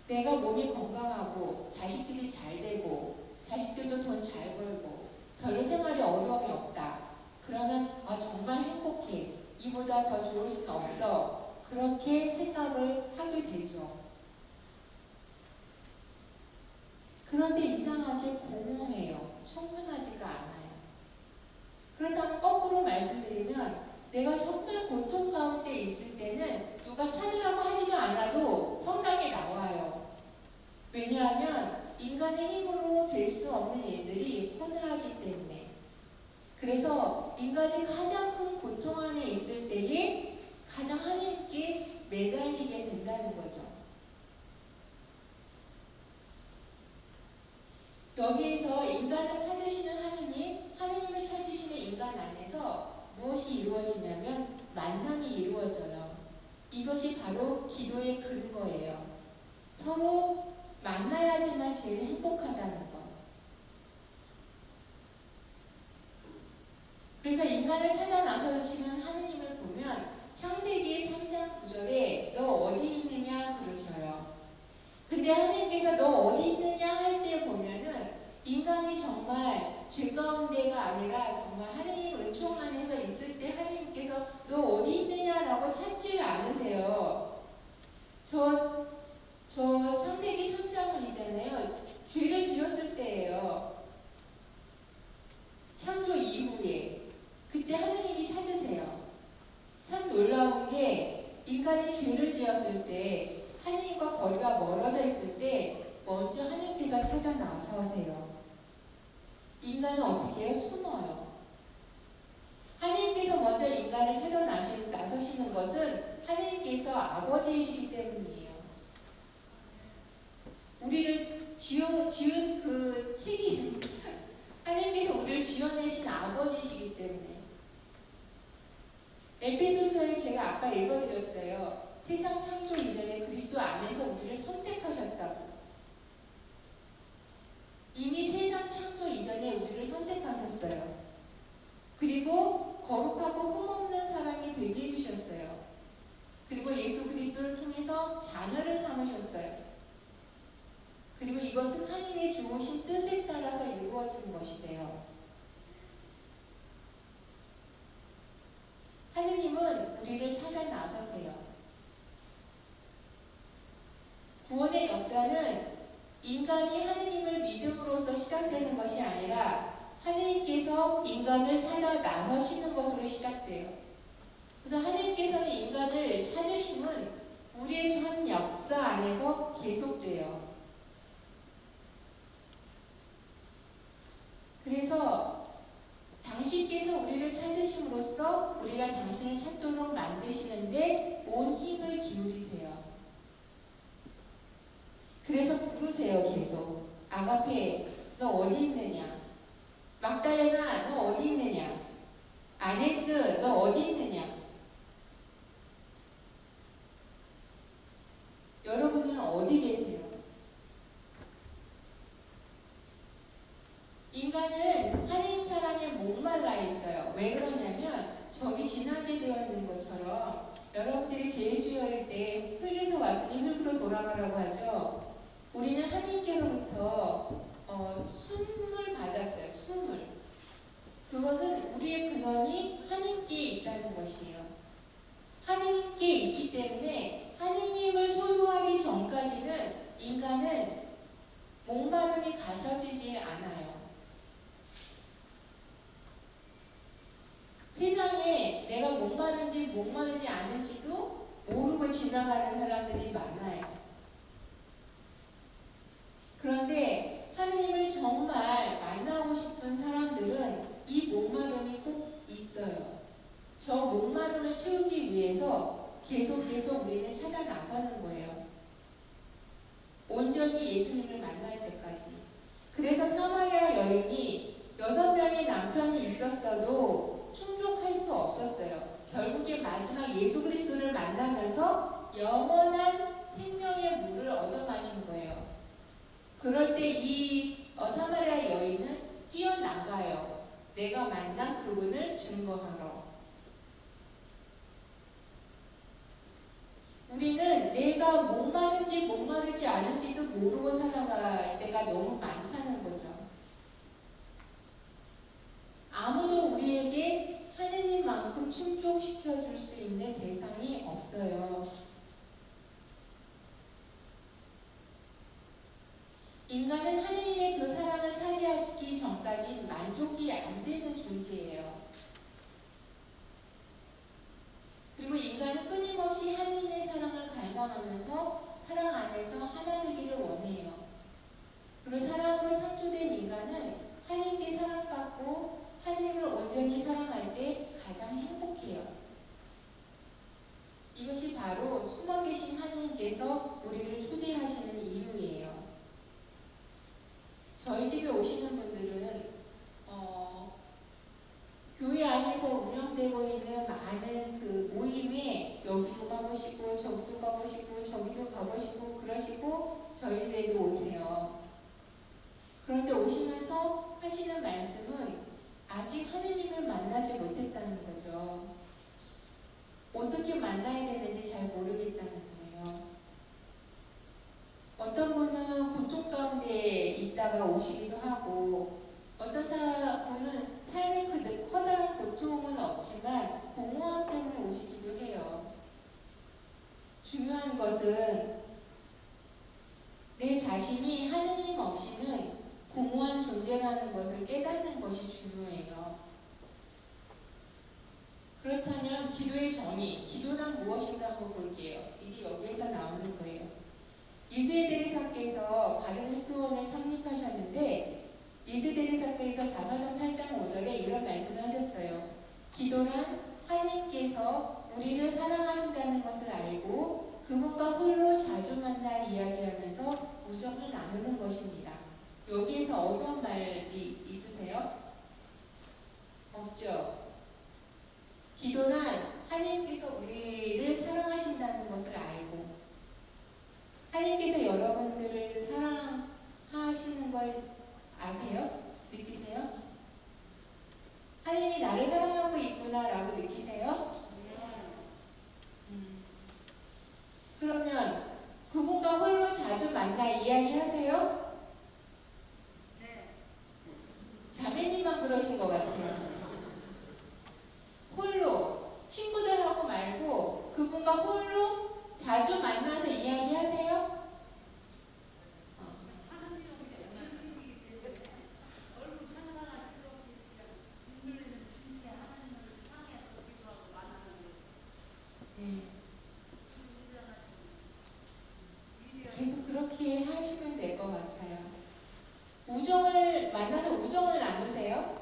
Speaker 3: 내가 몸이 건강하고 자식들이 잘 되고 자식들도 돈 잘 벌고 별로 생활에 어려움이 없다. 그러면 정말 행복해. 이보다 더 좋을 수는 없어. 그렇게 생각을 하게 되죠. 그런데 이상하게 공허해요. 충분하지가 않아요. 그렇다면 거꾸로 말씀드리면 내가 정말 고통 가운데 있을 때는 누가 찾으라고 하지도 않아도 성당에 나와요. 왜냐하면 인간의 힘으로 될 수 없는 일들이 혼하기 때문에. 그래서 인간이 가장 큰 고통 안에 있을 때에 가장 하나님께 매달리게 된다는 거죠. 여기에서 인간을 찾으시는 하나님을 찾으시는 인간 안에서 무엇이 이루어지냐면 만남이 이루어져요. 이것이 바로 기도의 근거예요. 서로 만나야지만 제일 행복하다는 것. 인간을 찾아 나서시는 하느님을 보면 창세기 3장 9절에 너 어디 있느냐 그러셔요. 근데 하느님께서 너 어디 있느냐 할 때 보면은 인간이 정말 죄 가운데가 아니라 정말 하느님 은총 안에서 있을 때 하느님께서 너 어디 있느냐라고 찾지 않으세요. 저 창세기 3장이잖아요. 죄를 지었을 때예요. 창조 이후에. 그때 하느님이 찾으세요. 참 놀라운 게 인간이 죄를 지었을 때 하느님과 거리가 멀어져 있을 때 먼저 하느님께서 찾아 나서세요. 인간은 어떻게 해요? 숨어요. 하느님께서 먼저 인간을 찾아 나서시는 것은 하느님께서 아버지이시기 때문이에요. 우리를 지은 그 책임, 하느님께서 우리를 지어내신 아버지이시기 때문에. 에베소서에 제가 아까 읽어드렸어요. 세상 창조 이전에 그리스도 안에서 우리를 선택하셨다고. 이미 세상 창조 이전에 우리를 선택하셨어요. 그리고 거룩하고 흠없는 사람이 되게 해주셨어요. 그리고 예수 그리스도를 통해서 자녀를 삼으셨어요. 그리고 이것은 하나님의 주어진 뜻에 따라서 이루어진 것이래요. 하느님은 우리를 찾아 나서세요. 구원의 역사는 인간이 하느님을 믿음으로써 시작되는 것이 아니라 하느님께서 인간을 찾아 나서시는 것으로 시작돼요. 그래서 하느님께서는 인간을 찾으심은 우리의 전 역사 안에서 계속돼요. 그래서 당신께서 우리를 찾으심으로써 우리가 당신을 찾도록 만드시는데 온 힘을 기울이세요. 그래서 부르세요. 계속. 아가페, 너 어디 있느냐? 막달레나, 너 어디 있느냐? 아네스, 너 어디 있느냐? 여러분은 어디 계세요? 인간은 하나님 사랑에 목말라 있어요. 왜 그러냐면 저기 지나게 되어 있는 것처럼 여러분들이 제수혈일 때 흙에서 왔으니 흙으로 돌아가라고 하죠. 우리는 하나님께로부터 숨을 받았어요. 숨을. 그것은 우리의 근원이 하나님께 있다는 것이에요. 하나님께 있기 때문에 하나님을 소유하기 전까지는 인간은 목마름이 가셔지지 않아요. 세상에 내가 목마른지 목마르지 않은지도 모르고 지나가는 사람들이 많아요. 그런데 하느님을 정말 만나고 싶은 사람들은 이 목마름이 꼭 있어요. 저 목마름을 채우기 위해서 계속해서 우리는 찾아 나서는 거예요. 온전히 예수님을 만날 때까지. 그래서 사마리아 여인이 6명의 남편이 있었어도 충족할 수 없었어요. 결국에 마지막 예수 그리스도를 만나면서 영원한 생명의 물을 얻어 마신 거예요. 그럴 때 이 사마리아 여인은 뛰어나가요. 내가 만난 그분을 증거하러. 우리는 내가 목마른지 목마르지 않은지도 모르고 살아갈 때가 너무 많다는 거죠. 아무도 우리에게 하느님만큼 충족시켜 줄 수 있는 대상이 없어요. 인간은 하느님의 그 사랑을 차지하기 전까지 만족이 안 되는 존재예요. 그리고 인간은 끊임없이 하느님의 사랑을 갈망하면서 사랑 안에서 하나 되기를 원해요. 그리고 사랑으로 창조된 인간은 하느님께 사랑받고 하느님을 온전히 사랑할 때 가장 행복해요. 이것이 바로 숨어 계신 하느님께서 우리를 초대하시는 이유예요. 저희 집에 오시는 분들은 교회 안에서 운영되고 있는 많은 그 모임에 여기도 가보시고 저기도 가보시고 저기도 가보시고 그러시고 저희 집에도 오세요. 그런데 오시면서 하시는 말씀은 아직 하느님을 만나지 못했다는 거죠. 어떻게 만나야 되는지 잘 모르겠다는 거예요. 어떤 분은 고통 가운데 있다가 오시기도 하고, 어떤 분은 삶의 그 커다란 고통은 없지만 공허함 때문에 오시기도 해요. 중요한 것은 내 자신이 하느님 없이는 공허한 존재라는 것을 깨닫는 것이 중요해요. 그렇다면 기도의 정의, 기도란 무엇인가 한번 볼게요. 이제 여기에서 나오는 거예요. 예수의 대리사께서 가르스토원을 창립하셨는데 예수의 대리사께서 자서전 8장 5절에 이런 말씀을 하셨어요. 기도란 하나님께서 우리를 사랑하신다는 것을 알고 그분과 홀로 자주 만나 이야기하면서 우정을 나누는 것입니다. 여기에서 어려운 말이 있으세요? 없죠? 기도란 하나님께서 우리를 사랑하신다는 것을 알고 하나님께서 여러분들을 사랑하시는 걸 아세요? 느끼세요? 하나님이 나를 사랑하고 있구나라고 느끼세요? 그러면 그분과 홀로 자주 만나 이야기하세요?
Speaker 4: 네.
Speaker 3: 자매님만 그러신 것 같아요. 홀로 친구들하고 말고 그분과 홀로 자주 만나서 이야기하세요? 계속 그렇게 하시면 될 것 같아요. 우정을 만나서 우정을 나누세요?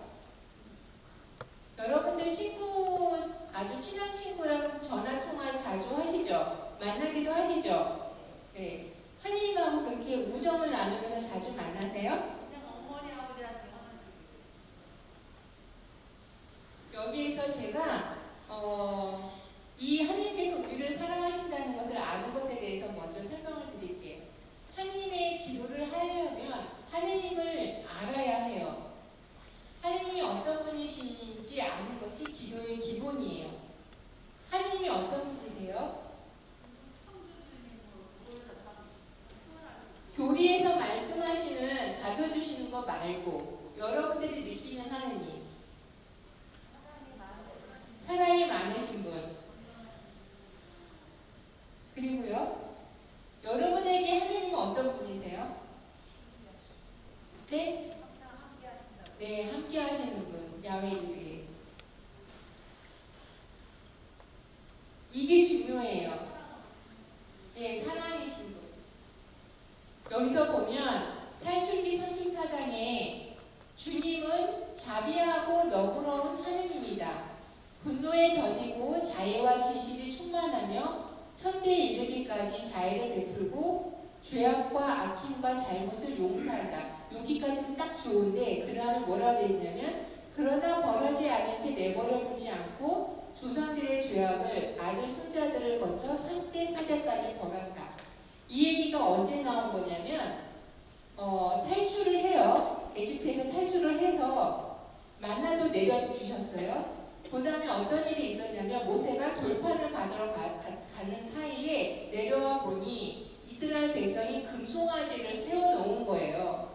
Speaker 3: 여러분들 친구, 아주 친한 친구랑 전화 통화 자주 하시죠? 만나기도 하시죠? 네. 하나님하고 그렇게 우정을 나누면서 자주 만나세요?
Speaker 4: 그냥 어머니 아버지한테 하는
Speaker 3: 여기에서 제가 이 하나님께서 우리를 사랑하신다는 것을 아는 것에 대해서 먼저 설명을 드릴게요. 하나님의 기도를 하려면 하나님을 알아야 해요. 하나님이 어떤 분이신지 아는 것이 기도의 기본이에요. 하나님이 어떤 분이세요? 교리에서 말씀하시는, 가르쳐주시는 거 말고 여러분들이 느끼는 하나님, 사랑이 많으신 분, 그리고요 여러분에게 하나님은 어떤 분이세요? 네? 네, 함께 하시는 분, 야훼. 이게 중요해요. 네, 사랑이신 분. 여기서 보면 탈출기 34장에 주님은 자비하고 너그러운 하느님이다. 분노에 더디고 자애와 진실이 충만하며 천대에 이르기까지 자애를 베풀고 죄악과 악행과 잘못을 용서한다. 여기까지는 딱 좋은데 그 다음에 뭐라고 되어 있냐면 그러나 벌하지 않은 채 내버려 두지 않고 조상들의 죄악을 아들 손자들을 거쳐 3대 4대까지 벌한다. 이 얘기가 언제 나온 거냐면 탈출을 해요. 에집트에서 탈출을 해서 만나도 내려주셨어요. 그 다음에 어떤 일이 있었냐면 모세가 돌판을 받으러 가는 사이에 내려와 보니 이스라엘 백성이 금송아지를 세워놓은 거예요.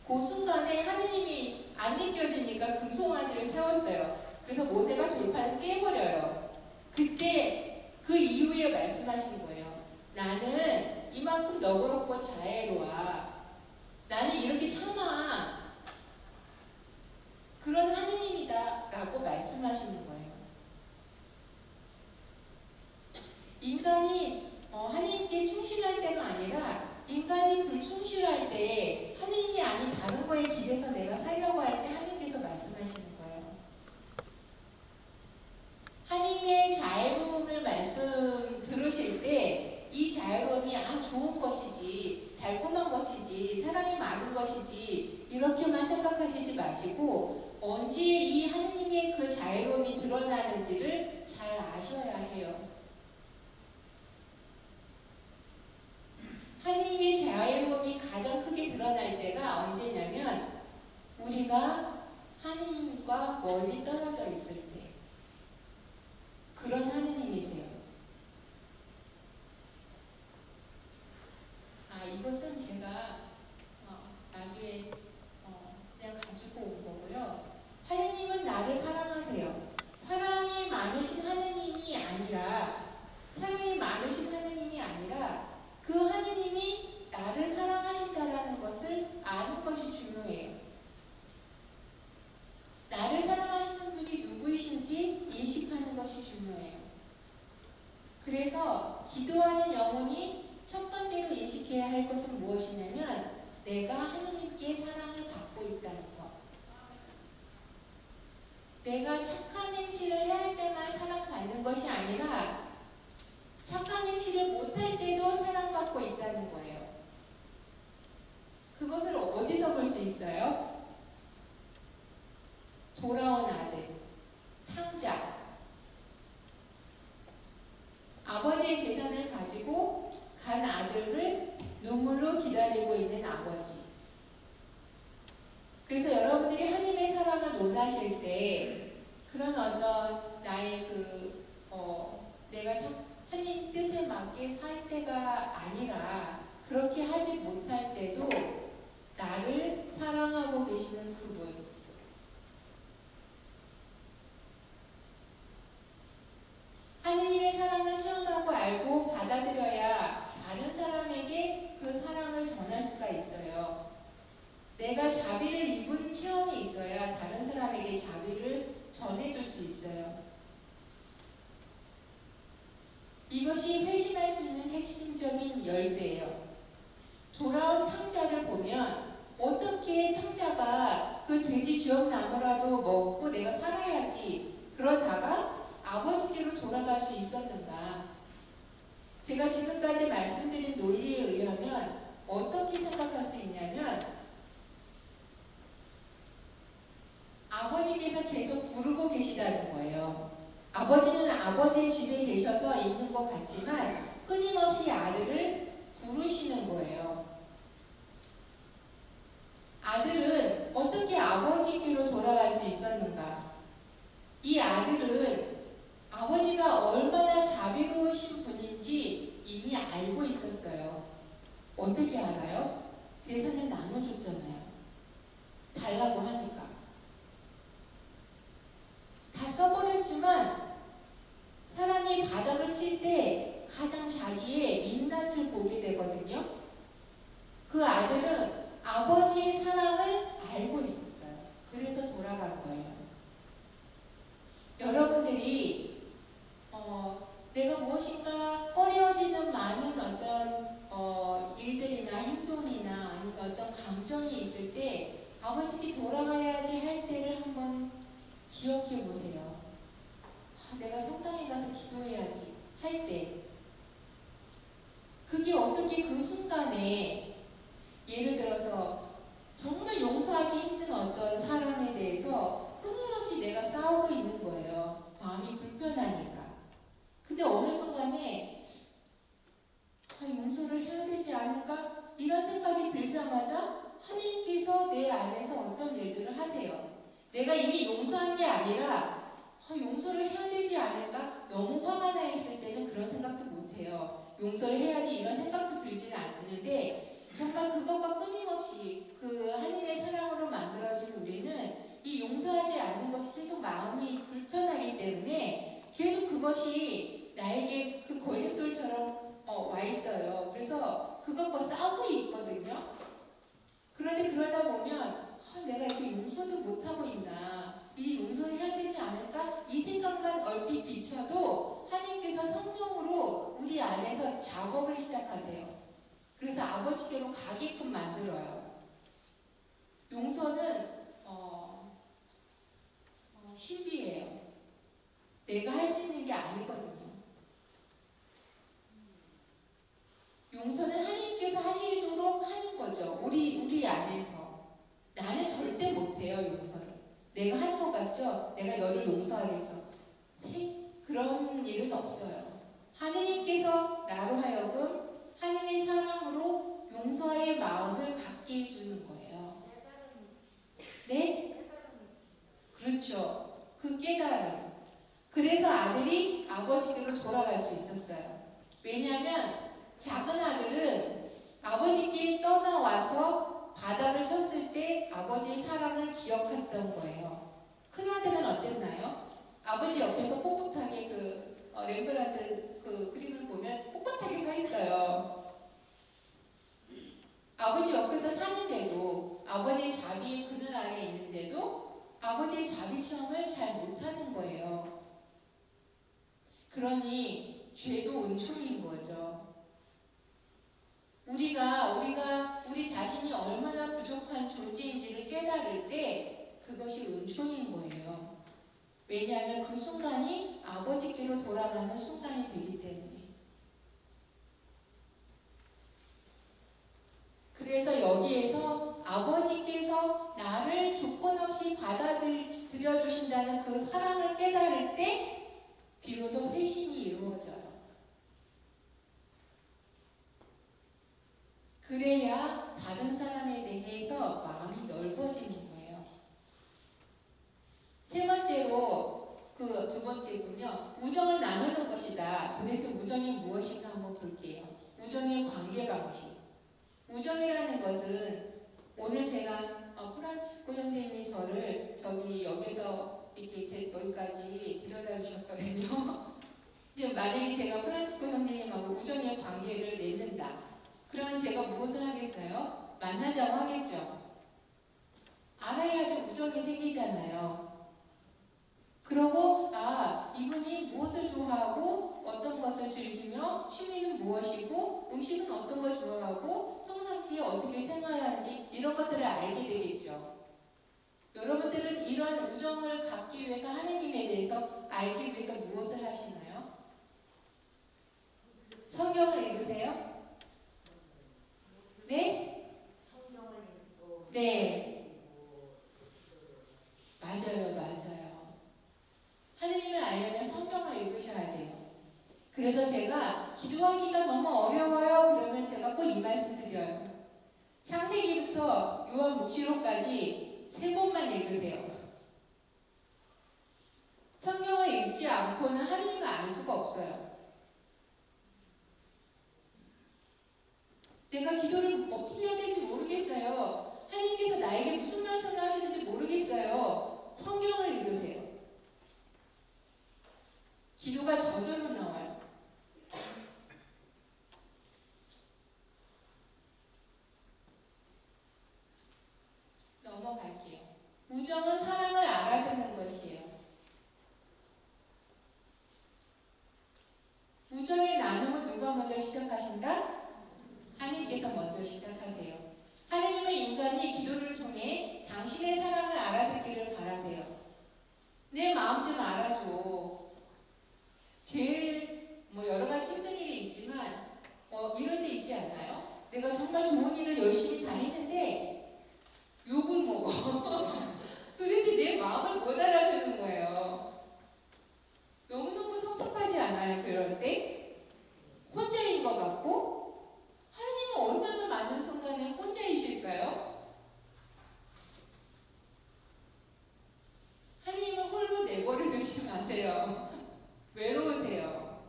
Speaker 3: 그 순간에 하느님이 안 느껴지니까 금송아지를 세웠어요. 그래서 모세가 돌판을 깨버려요. 그때 그 이후에 말씀하시는 거예요. 나는 이만큼 너그럽고 자애로워. 나는 이렇게 참아. 그런 하느님이다 라고 말씀하시는 거예요. 인간이 하느님께 충실할 때가 아니라 인간이 불충실할 때 하느님이 아닌 다른 거에 기대서 내가 살려고 할 때 하느님께서 말씀하시는 거예요. 하느님의 자애로움을 말씀 들으실 때 이 자애로움이 좋은 것이지, 달콤한 것이지, 사랑이 많은 것이지 이렇게만 생각하시지 마시고 언제 이 하느님의 그 자애로움이 드러나는지를 잘 아셔야 해요. 하느님의 자애로움이 가장 크게 드러날 때가 언제냐면 우리가 하느님과 멀리 떨어져 있을 때 그런 하느님이세요. 이것은 제가 나중에 그냥 가지고 온 거고요. 하느님은 나를 사랑하세요. 사랑이 많으신 하느님이 아니라 그 하느님이 나를 사랑하신다라는 것을 아는 것이 중요해요. 나를 사랑하시는 분이 누구이신지 인식하는 것이 중요해요. 그래서 기도하는 영혼이 첫 번째로 인식해야 할 것은 무엇이냐면 내가 하느님께 사랑을 받고 있다는 것. 내가 착한 행실을 해야 할 때만 사랑받는 것이 아니라 착한 행실을 못할 때도 사랑받고 있다는 거예요. 그것을 어디서 볼 수 있어요? 돌아온 아들, 탕자. 아버지의 재산을 가지고 간 아들을 눈물로 기다리고 있는 아버지. 그래서 여러분들이 하나님의 사랑을 논하실 때 그런 어떤 나의 내가 하나님 뜻에 맞게 살 때가 아니라 그렇게 하지 못할 때도 나를 사랑하고 계시는 그분, 하느님의 사랑을 체험하고 알고 받아들여야 다른 사람에게 그 사랑을 전할 수가 있어요. 내가 자비를 입은 체험이 있어야 다른 사람에게 자비를 전해줄 수 있어요. 이것이 회심할 수 있는 핵심적인 열쇠예요. 돌아온 탕자를 보면 어떻게 탕자가 그 돼지 주엽나무라도 먹고 내가 살아야지 그러다가 아버지께로 돌아갈 수 있었는가? 제가 지금까지 말씀드린 논리에 의하면 어떻게 생각할 수 있냐면 아버지께서 계속 부르고 계시다는 거예요. 아버지는 아버지의 집에 계셔서 있는 것 같지만 끊임없이 아들을 부르시는 거예요. 아들은 어떻게 아버지께로 돌아갈 수 있었는가? 이 아들은 아버지가 얼마나 자비로우신 분인지 이미 알고 있었어요. 어떻게 알아요? 재산을 나눠줬잖아요. 달라고 하니까. 다 써버렸지만 사람이 바닥을 칠 때 가장 자기의 민낯을 보게 되거든요. 그 아들은 아버지의 사랑을 알고 있었어요. 그래서 돌아간 거예요. 여러분들이 내가 무엇인가 꺼려지는 많은 어떤 일들이나 행동이나 아니면 어떤 감정이 있을 때 아버지께 돌아가야지 할 때를 한번 기억해 보세요. 내가 성당에 가서 기도해야지 할 때 그게 어떻게 그 순간에 예를 들어서 정말 용서하기 힘든 어떤 사람에 대해서 끊임없이 내가 싸우고 있는 거예요. 마음이 불편하니까. 근데 어느 순간에 용서를 해야 되지 않을까? 이런 생각이 들자마자 하나님께서 내 안에서 어떤 일들을 하세요. 내가 이미 용서한 게 아니라 용서를 해야 되지 않을까? 너무 화가 나 있을 때는 그런 생각도 못해요. 용서를 해야지 이런 생각도 들지는 않는데 정말 그것과 끊임없이 그 하나님의 사랑으로 만들어진 우리는 이 용서하지 않는 것이 계속 마음이 불편하기 때문에 계속 그것이 나에게 그 걸림돌처럼 와 있어요. 그래서 그것과 싸우고 있거든요. 그런데 그러다 보면 내가 이렇게 용서도 못하고 있나, 이제 용서를 해야 되지 않을까? 이 생각만 얼핏 비춰도 하나님께서 성령으로 우리 안에서 작업을 시작하세요. 그래서 아버지께로 가게끔 만들어요. 용서는 신비예요. 내가 할 수 있는 게 아니거든요. 용서는 하나님께서 하시도록 하는 거죠. 우리 안에서. 나는 절대 못해요, 용서를. 내가 하는 것 같죠? 내가 너를 용서하겠어. 그런 일은 없어요. 하느님께서 나로 하여금 하느님의 사랑으로 용서의 마음을 갖게 해주는 거예요. 네? 그렇죠. 그 깨달음. 그래서 아들이 아버지께로 돌아갈 수 있었어요. 왜냐하면 작은 아들은 아버지께 떠나와서 바닥을 쳤을 때 아버지의 사랑을 기억했던 거예요. 큰 아들은 어땠나요? 아버지 옆에서 꼿꼿하게 렘브란트 그 그림을 보면 꼿꼿하게 서 있어요. 아버지 옆에서 사는데도, 아버지의 자비의 그늘 아래 있는데도 아버지의 자비 시험을 잘 못하는 거예요. 그러니 죄도 은총인 거죠. 우리가 우리 자신이 얼마나 부족한 존재인지를 깨달을 때 그것이 은총인 거예요. 왜냐하면 그 순간이 아버지께로 돌아가는 순간이 되기 때문에. 그래서 여기에서 아버지께서 나를 조건 없이 받아들여 주신다는 그 사랑을 깨달을 때 비로소 회심이 이루어져요. 그래야 다른 사람에 대해서 마음이 넓어지는 거예요. 세 번째로 두 번째군요. 우정을 나누는 것이다. 도대체 우정이 무엇인가 한번 볼게요. 우정의 관계 방식. 우정이라는 것은 오늘 제가 프란치스코 형제님이 저를 여기서 이렇게 여기까지 데려다 주셨거든요. 이제 만약에 제가 프란치스코 형제님하고 우정의 관계를 맺는다. 그러면 제가 무엇을 하겠어요? 만나자고 하겠죠. 알아야지 우정이 생기잖아요. 그러고 이분이 무엇을 좋아하고 어떤 것을 즐기며 취미는 무엇이고 음식은 어떤 걸 좋아하고 평상시에 어떻게 생활하는지 이런 것들을 알게 되겠죠. 여러분들은 이런 우정을 갖기 위해서 하느님에 대해서 알기 위해서 무엇을 하시나요? 성경을 읽으세요? 네?
Speaker 4: 성경을 읽고
Speaker 3: 네. 맞아요. 하느님을 알려면 성경을 읽으셔야 돼요. 그래서 제가 기도하기가 너무 어려워요. 그러면 제가 꼭 이 말씀 드려요. 창세기부터 요한묵시록까지 3번만 읽으세요. 성경을 읽지 않고는 하느님을 알 수가 없어요. 내가 기도를 어떻게 해야 될지 모르겠어요. 하나님께서 나에게 무슨 말씀을 하시는지 모르겠어요. 성경을 읽으세요. 기도가 저절로 나와요. 넘어갈게요. 우정은 사랑을 알아듣는 것이에요. 우정의 나눔은 누가 먼저 시작하신다? 하나님께서 먼저 시작하세요. 하나님은 인간이 기도를 통해 당신의 사랑을 알아듣기를 바라세요. 내 마음 좀 알아줘. 제일 여러 가지 힘든 일이 있지만 이런 데 있지 않나요? 내가 정말 좋은 일을 열심히 다 했는데 욕을 먹어. 도대체 내 마음을 못 알아주는 거예요. 너무너무 섭섭하지 않아요? 그럴 때? 혼자인 것 같고 하나님은 얼마나 많은 순간에 혼자이실까요? 하나님은 홀로 내버려 두지 마세요. 외로우세요.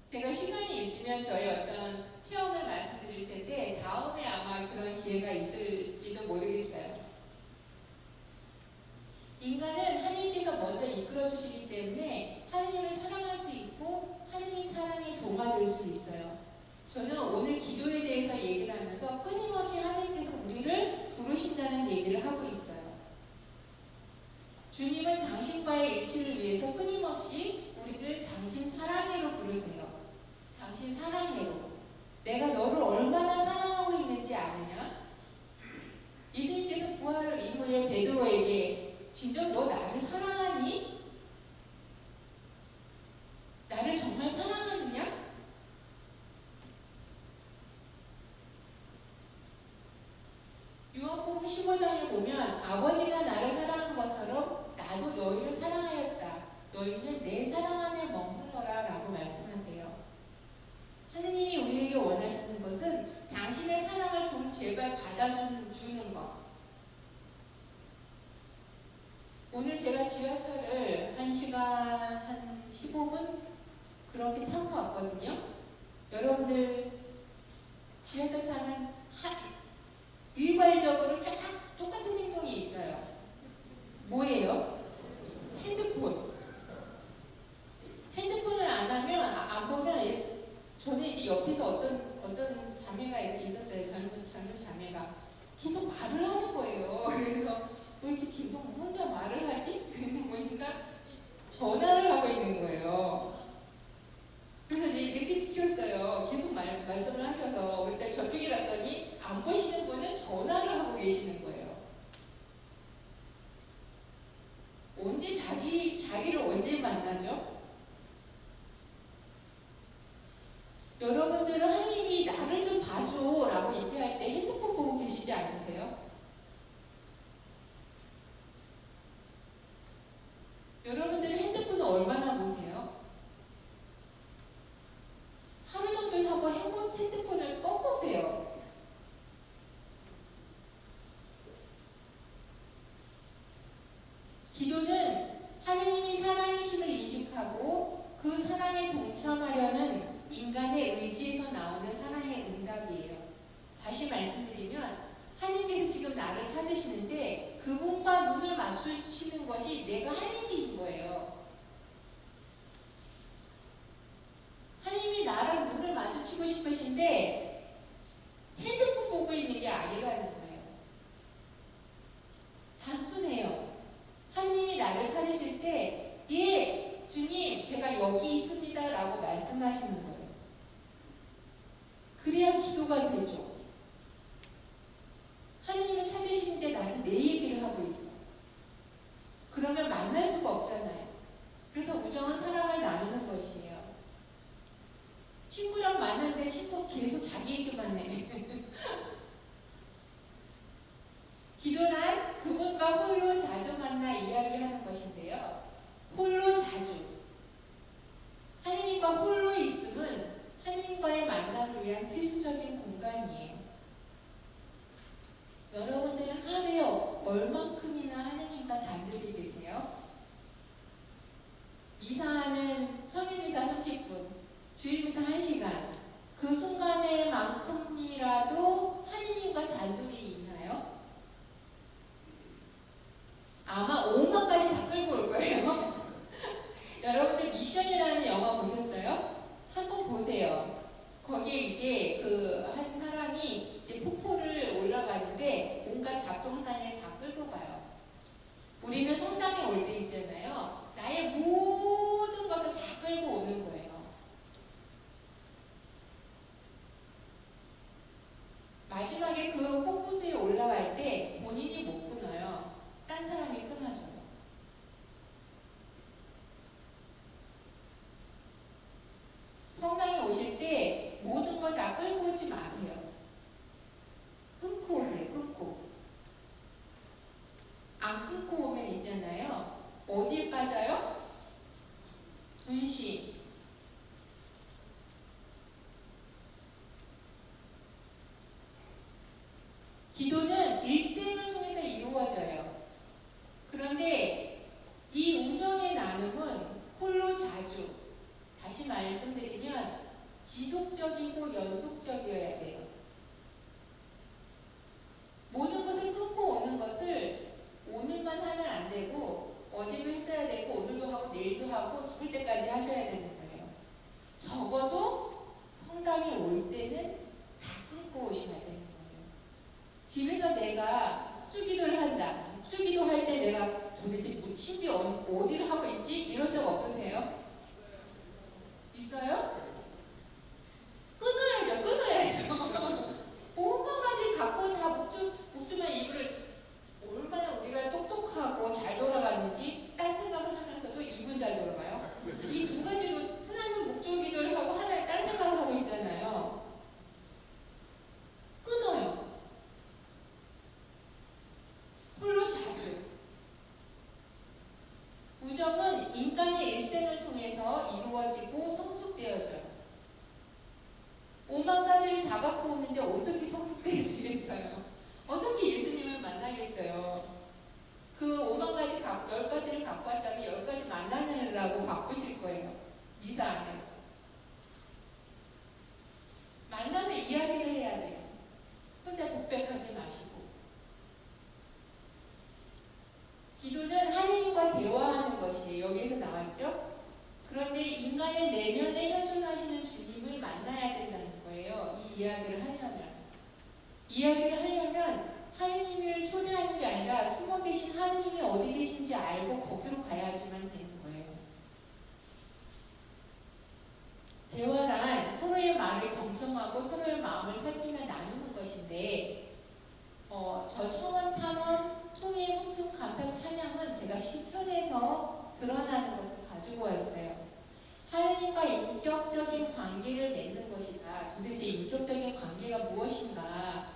Speaker 3: 제가 시간이 있으면 저희 어떤 체험을 말씀드릴 텐데 다음에 아마 그런 기회가 있을지도 모르겠어요. 인간은 하나님께서 먼저 이끌어 주시기 때문에 하나님을 사랑할 수 있고 하나님 사랑에 동화될 수 있어요. 저는 오늘 기도에 대해서 얘기를 하면서 끊임없이 하나님께서 우리를 부르신다는 얘기를 하고 있어요. 주님은 당신과의 일치를 위해서 끊임없이 우리를 당신 사랑해로 부르세요. 당신 사랑해로. 내가 너를 얼마나 사랑하고 있는지 아느냐? 예수님께서 부활 이후에 베드로에게 진정 너 나를 사랑하니? 나를 정말 사랑하느냐? 요한복음 15장에 보면 아버지가 나를 사랑한 것처럼 나도 너희를 사랑하였다. 너희는 내 사랑 안에 머물러라 라고 말씀하세요. 하느님이 우리에게 원하시는 것은 당신의 사랑을 좀 제발 받아주는 것. 오늘 제가 지하철을 1시간 한 15분 그렇게 타고 왔거든요. 여러분들 지하철 타면 일괄적으로 쫙 똑같은 행동이 있어요. 뭐예요? 핸드폰. 핸드폰을 안 하면, 안 보면, 저는 이제 옆에서 어떤 자매가 이렇게 있었어요. 젊은 자매가. 계속 말을 하는 거예요. 그래서 왜 이렇게 계속 혼자 말을 하지? 그런데 보니까 전화를 하고 있는 거예요. 그래서 이제 이렇게 비켰어요. 계속 말씀을 하셔서. 그러니까 저쪽에 갔더니 안 보시는 분은 전화를 하고 계시는 거예요. 언제 자기를 언제 만나죠? 여러분들은 하나님이 나를 좀 봐줘 라고 얘기할 때 핸드폰 보고 계시지 않으세요? 여러분들은 핸드폰을 얼마나 보세요? 하루 정도는 한번 핸드폰을 꺼보세요. 기도는 하나님이 사랑이심을 인식하고 그 사랑에 동참하려는 인간의 의지에서 나오는 사랑의 응답이에요. 다시 말씀드리면 하나님께서 지금 나를 찾으시는데 그분과 눈을 맞추시는 것이 내가 할 일인 거예요. 하나님이 나랑 눈을 마주치고 싶으신데 핸드폰 보고 있는 게 아니라는 거예요. 단순해요. 하나님이 나를 찾으실 때 예, 주님 제가 여기 있습니다 라고 말씀하시는 거예요. 그래야 기도가 되죠. 하나님을 찾으시는데 나는 내 얘기를 하고 있어. 그러면 만날 수가 없잖아요. 그래서 우정은 사랑을 나누는 것이에요. 친구랑 만났는데 친구 계속 자기 얘기만 해. 기도란 그분과 홀로 자주 만나 이야기하는 것인데요. 홀로 자주. 하나님과 홀로 있음은 하나님과의 만남을 위한 필수적인 공간이에요. 여러분들은 하루에 얼만큼이나 하나님과 단둘이 계세요? 미사는 평일미사 30분, 주일미사 1시간. 그 순간에만큼이라도 하나님과 단둘이 있나요? 아마 5만까지 다 끌고 올 거예요. 여러분들 미션이라는 영화 보셨어요? 한번 보세요. 거기에 이제 그 한 사람이 이제 폭포를 올라가는데 온갖 잡동사니를 다 끌고 가요. 우리는 성당에 올 때 있잖아요. 나의 모든 것을 다 끌고 오는 거예요. 마지막에 그 폭포수에 올라갈 때 본인이 못 끊어요. 딴 사람이 끊어줘요. 성당에 오실 때 모든 걸 다 끌고 오지 마세요. 끊고 오세요. 끊고. 안 끊고 오면 있잖아요. 어디에 빠져요? 분심. 기도는 일생을 통해서 이루어져요. 그런데 이 우정의 나눔은 홀로 자주, 다시 말씀드리면 지속적이고 연속적이어야 돼요. 모든 것을 끊고 오는 것을 오늘만 하면 안 되고 어제도 했어야 되고 오늘도 하고 내일도 하고 죽을 때까지 하셔야 되는 거예요. 적어도 성당에 올 때는 다 끊고 오셔야 되는 거예요. 집에서 내가 묵주기도를 한다. 묵주기도 할 때 내가 도대체 신비 어디를 하고 있지? 이런 적 없으세요? 있어요? 끊어야죠. 끊어야죠. 온갖 가지 갖고 다 묵주만 입을 얼마나 우리가 똑똑하고 잘 돌아가는지 딴 생각을 하면서도 입은 잘 돌아가요. 이 두 가지로 하나는 묵주기도를 하고 하나는 딴 생각을 하고 있잖아요. 끊어요. 홀로 자주. 우정은 인간의 일생을 통해서 이루어지고 성숙되어져요. 5만 가지를 다 갖고 오는데 어떻게 성숙되어지겠어요? 어떻게 예수님을 만나겠어요? 그 5만 가지, 10 10가지를 갖고 왔다면 10가지 만나느라고 바쁘실 거예요. 미사 안에서. 만나서 이야기를 해야 돼요. 혼자 독백하지 마시고. 기도는 하나님과 대화하는 것이에요. 여기에서 나왔죠? 그런데 인간의 내면에 현존하시는 주님을 만나야 된다는 거예요. 이 이야기를 하려면. 이야기를 하려면 하느님을 초대하는 게 아니라 숨어 계신 하느님이 어디 계신지 알고 거기로 가야지만 되는 거예요. 대화란 서로의 말을 경청하고 서로의 마음을 살피며 나누는 것인데 저 청원 탄원 통일 홍수 감사 찬양은 제가 시편에서 드러나는 것을 가지고 왔어요. 하느님과 인격적인 관계를 맺는 것이다. 도대체 인격적인 관계가 무엇인가?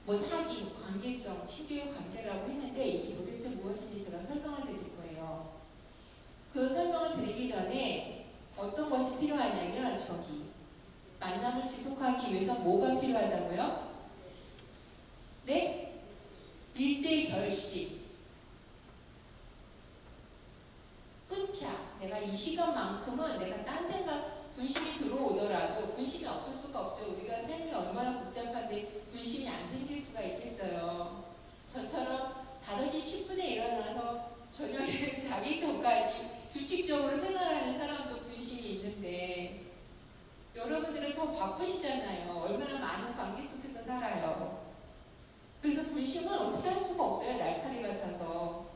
Speaker 3: 뭐 사귐, 관계성, 친교의 관계라고 했는데 이게 도대체 무엇인지 제가 설명을 드릴 거예요. 그 설명을 드리기 전에 어떤 것이 필요하냐면 저기 만남을 지속하기 위해서 뭐가 필요하다고요? 네? 일대 결심. 끊자. 내가 이 시간만큼은 내가 딴 생각, 분심이 들어오더라도 분심이 없을 수가 없죠. 우리가 삶이 얼마나 복잡한데 분심이 안 생길 수가 있겠어요. 저처럼 5시 10분에 일어나서 저녁에 자기 전까지 규칙적으로 생활하는 사람도 분심이 있는데 여러분들은 더 바쁘시잖아요. 얼마나 많은 관계 속에서 살아요. 그래서 분심은 어떻게 할 수가 없어요. 날파리 같아서.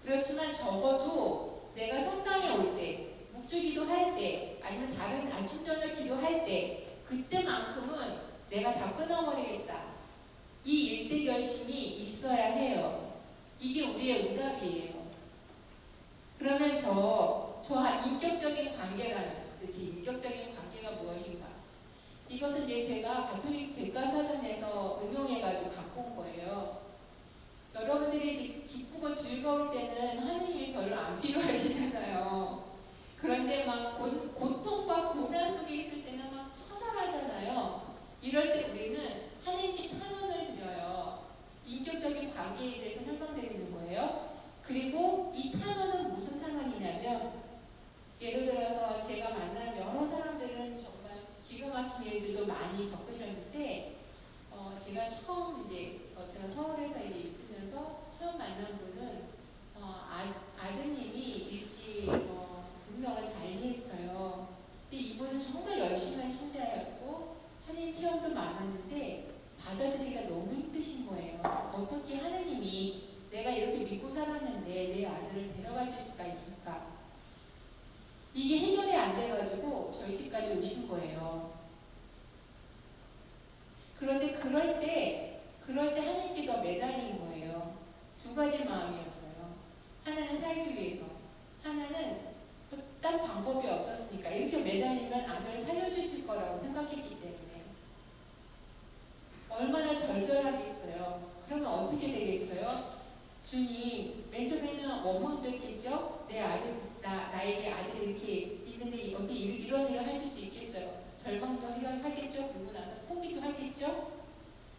Speaker 3: 그렇지만 적어도 내가 성당에 올 때, 묵주기도 할 때, 아니면 다른 아침 저녁 기도할 때 그때만큼은 내가 다 끊어버리겠다. 이 일대 결심이 있어야 해요. 이게 우리의 응답이에요. 그러면 저 인격적인 관계라는 그치? 인격적인 관계가 무엇인가? 이것은 이제 제가 가톨릭 백과사전에서 응용해가지고 갖고 온 거예요. 여러분들이 기쁘고 즐거울 때는 하느님이 별로 안 필요하시잖아요. 그런데 막 고통과 고난 속에 있을 때는 막 처절하잖아요. 이럴 때 우리는 하느님께 탄원을 드려요. 인격적인 관계에 대해서 설명드리는 거예요. 그리고 이 탄원은 무슨 탄원이냐면 예를 들어서 제가 만난 여러 사람들은 정말 기가 막힌 일들도 많이 겪으셨는데 제가 처음 제가 서울에서 있으면서 처음 만난 분은 아드님이 일찍 운명을 달리했어요. 근데 이분은 정말 열심히 한 신자였고 하나님 체험도 많았는데 받아들이기가 너무 힘드신 거예요. 어떻게 하나님이 내가 이렇게 믿고 살았는데 내 아들을 데려가실 수가 있을까? 이게 해결이 안 돼가지고 저희 집까지 오신 거예요. 그런데 그럴 때 하나님께 더 매달린 거예요. 두 가지 마음이었어요. 하나는 살기 위해서, 하나는 딴 방법이 없었으니까 이렇게 매달리면 아들을 살려주실 거라고 생각했기 때문에 얼마나 절절하겠어요. 그러면 어떻게 되겠어요? 주님, 맨 처음에는 원망도 했겠죠? 내 아들, 나에게 아들이 이렇게 있는데 어떻게 이런 일을 하실 수 있겠어요? 절망도 하겠죠? 그러고 나서 포기도 하겠죠?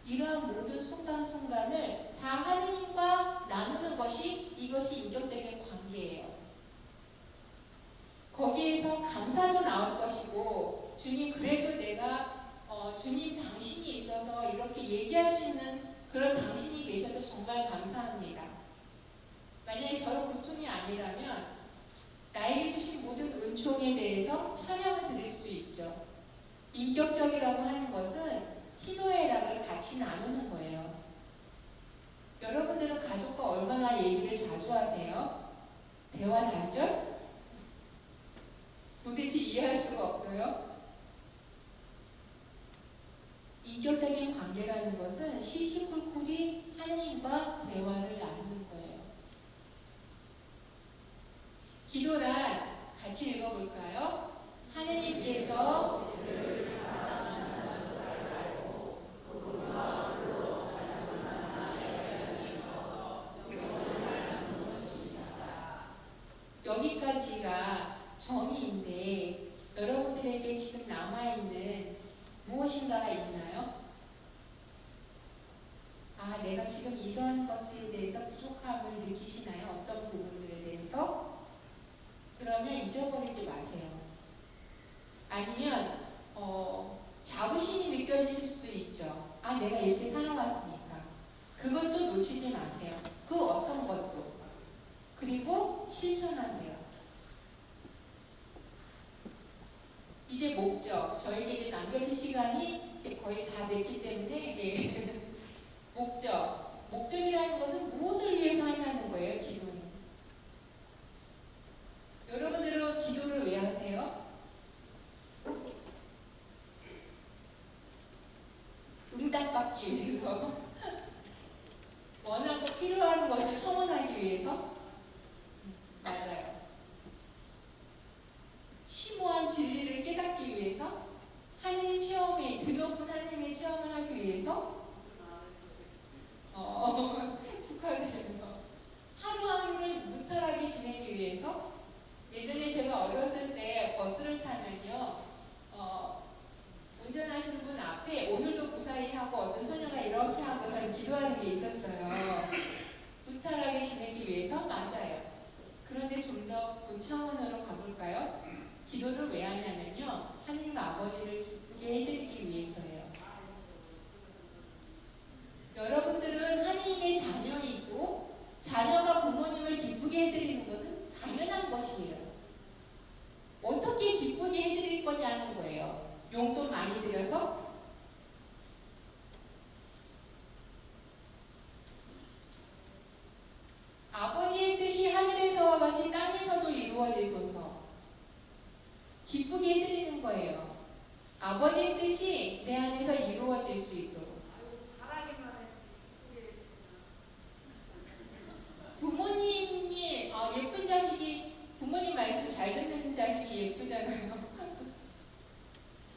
Speaker 3: 이러한 모든 순간순간을 다 하나님과 나누는 것이 이것이 인격적인 관계예요. 거기에서 감사도 나올 것이고 주님 그래도 내가 주님 당신이 있어서 이렇게 얘기할 수 있는 그런 당신이 계셔서 정말 감사합니다. 만약에 저런 고통이 아니라면 나에게 주신 모든 은총에 대해서 찬양을 드릴 수도 있죠. 인격적이라고 하는 것은 희노애락을 같이 나누는 거예요. 여러분들은 가족과 얼마나 얘기를 자주 하세요? 대화 단절? 도대체 이해할 수가 없어요? 인격적인 관계라는 것은 시시콜콜이 하나님과 대화를 나누는 거예요. 기도란 같이 읽어볼까요? 하나님께서 여기까지가 정의인데 여러분들에게 지금 남아있는 무엇인가가 있나요? 내가 지금 이런 것에 대해서 부족함을 느끼시나요? 어떤 부분들에 대해서? 그러면 잊어버리지 마세요. 아니면 자부심이 느껴지실 수도 있죠. 아, 내가 이렇게 살아왔으니까. 그것도 놓치지 마세요. 그 어떤 것도. 그리고 실천하세요. 이제 목적. 저에게 이제 남겨진 시간이 이제 거의 다 됐기 때문에 예. 목적. 목적이라는 것은 무엇을 위해서 하냐는 거예요. 기도는. 여러분들은 기도를 왜 하세요? 응답받기 위해서. 원하고 필요한 것을 청원하기 위해서. 맞아요. 심오한 진리를 깨닫기 위해서. 하나님 체험이, 드높은 하나님의 체험을 하기 위해서. 축하드립니다. 하루하루를 무탈하게 지내기 위해서. 예전에 제가 어렸을 때 버스를 타면요, 운전하시는 분 앞에 오늘도 무사히 하고 어떤 소녀가 이렇게 하고서 기도하는 게 있었어요. 무탈하게 지내기 위해서. 맞아요. 그런데 좀 더 그 차원으로 가볼까요? 기도를 왜 하냐면요, 하나님 아버지를 기쁘게 해드리기 위해서예요. 여러분들은 하나님의 자녀이고 자녀가 부모님을 기쁘게 해드리는 것은 당연한 것이에요. 어떻게 기쁘게 해드릴 거냐는 거예요. 용돈 많이 들여서? 아버지의 뜻이 하늘에서와 같이 땅에서도 이루어지소서. 기쁘게 해드리는 거예요. 아버지의 뜻이 내 안에서 이루어질 수 있도록. 부모님이 예쁜 자식이, 부모님 말씀 잘 듣는 자식이 예쁘잖아요.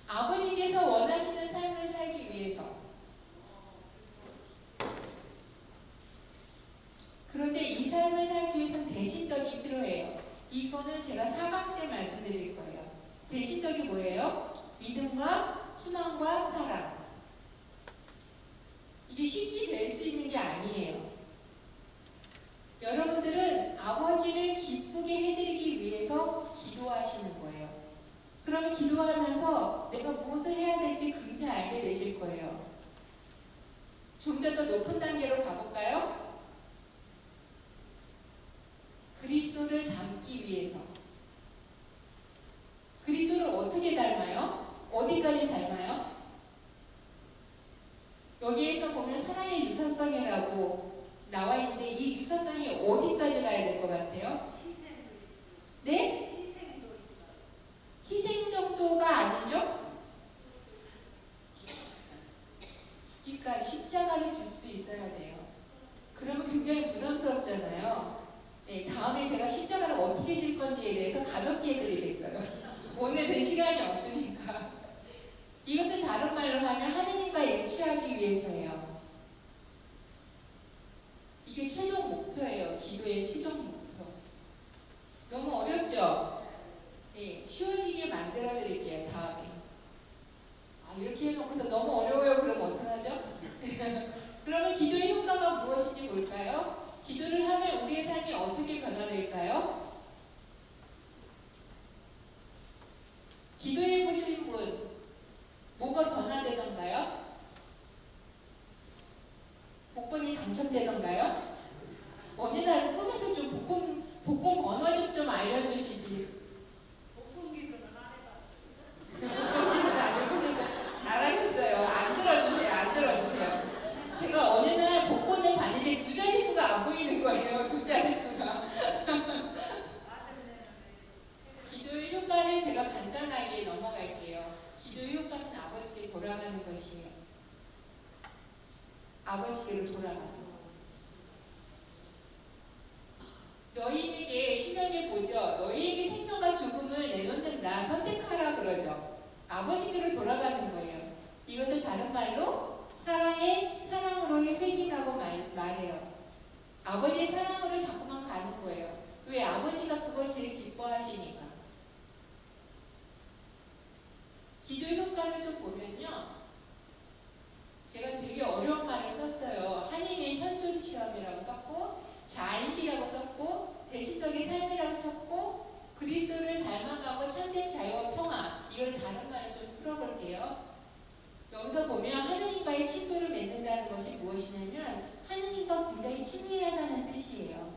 Speaker 3: 아버지께서 원하시는 삶을 살기 위해서. 그런데 이 삶을 살기 위해서는 대신덕이 필요해요. 이거는 제가 4강 때 말씀드릴 거예요. 대신덕이 뭐예요? 믿음과 희망과 사랑. 이게 쉽게 될 수 있는 게 아니에요. 여러분들은 아버지를 기쁘게 해드리기 위해서 기도하시는 거예요. 그러면 기도하면서 내가 무엇을 해야 될지 금세 알게 되실 거예요. 좀 더 높은 단계로 가볼까요? 그리스도를 닮기 위해서. 그리스도를 어떻게 닮아요? 어디까지 닮아요? 여기에서 보면 사랑의 유사성이라고 나와 있는데 이 유사성이 어디까지 가야 될 것 같아요? 네? 희생 정도가 아니죠? 죽기까지 십자가를 질 수 있어야 돼요. 그러면 굉장히 부담스럽잖아요. 네, 다음에 제가 십자가를 어떻게 질 건지에 대해서 가볍게 해드리겠어요. 오늘은 시간이 없으니까. 이것을 다른 말로 하면 하느님과 일치하기 위해서예요. 이게 최종 목표예요. 기도의 최종 목표. 너무 어렵죠? 네, 쉬워지게 만들어 드릴게요. 다음에. 이렇게 해놓고서 너무 어려워요. 그럼 어떡하죠? 그러면 기도의 효과가 무엇인지 볼까요? 기도를 하면 우리의 삶이 어떻게 변화될까요? 기도해 보신 분, 뭐가 변화되던가요? 복권이 당첨되던가요? 어느 날은 꿈에서 좀 복권 번호 좀 알려주시지. 복권기는 안 해보셨어요? 잘하셨어요. 안 들어주세요. 안 들어주세요. 제가 어느 날 복권을 봤는데 두 자릿수가 안 보이는 거예요. 두 자릿수가. 기도의 효과를 제가 간단하게 넘어갈게요. 기도의 효과는 아버지께 돌아가는 것이에요. 아버지께로 돌아가는 거. 너희에게 신명에 보죠. 너희에게 생명과 죽음을 내놓는다. 선택하라 그러죠. 아버지께로 돌아가는 거예요. 이것을 다른 말로 사랑으로의 회귀라고 말해요. 아버지의 사랑으로 자꾸만 가는 거예요. 왜? 아버지가 그걸 제일 기뻐하시니까. 기도의 효과를 좀 보면요. 제가 되게 어려운 말을 썼어요. 하나님의 현존 체험이라고 썼고, 자인시라고 썼고, 대신덕의 삶이라고 썼고, 그리스도를 닮아가고 참된 자유와 평화. 이걸 다른 말로 좀 풀어볼게요. 여기서 보면 하느님과의 친도를 맺는다는 것이 무엇이냐면 하느님과 굉장히 친밀하다는 뜻이에요.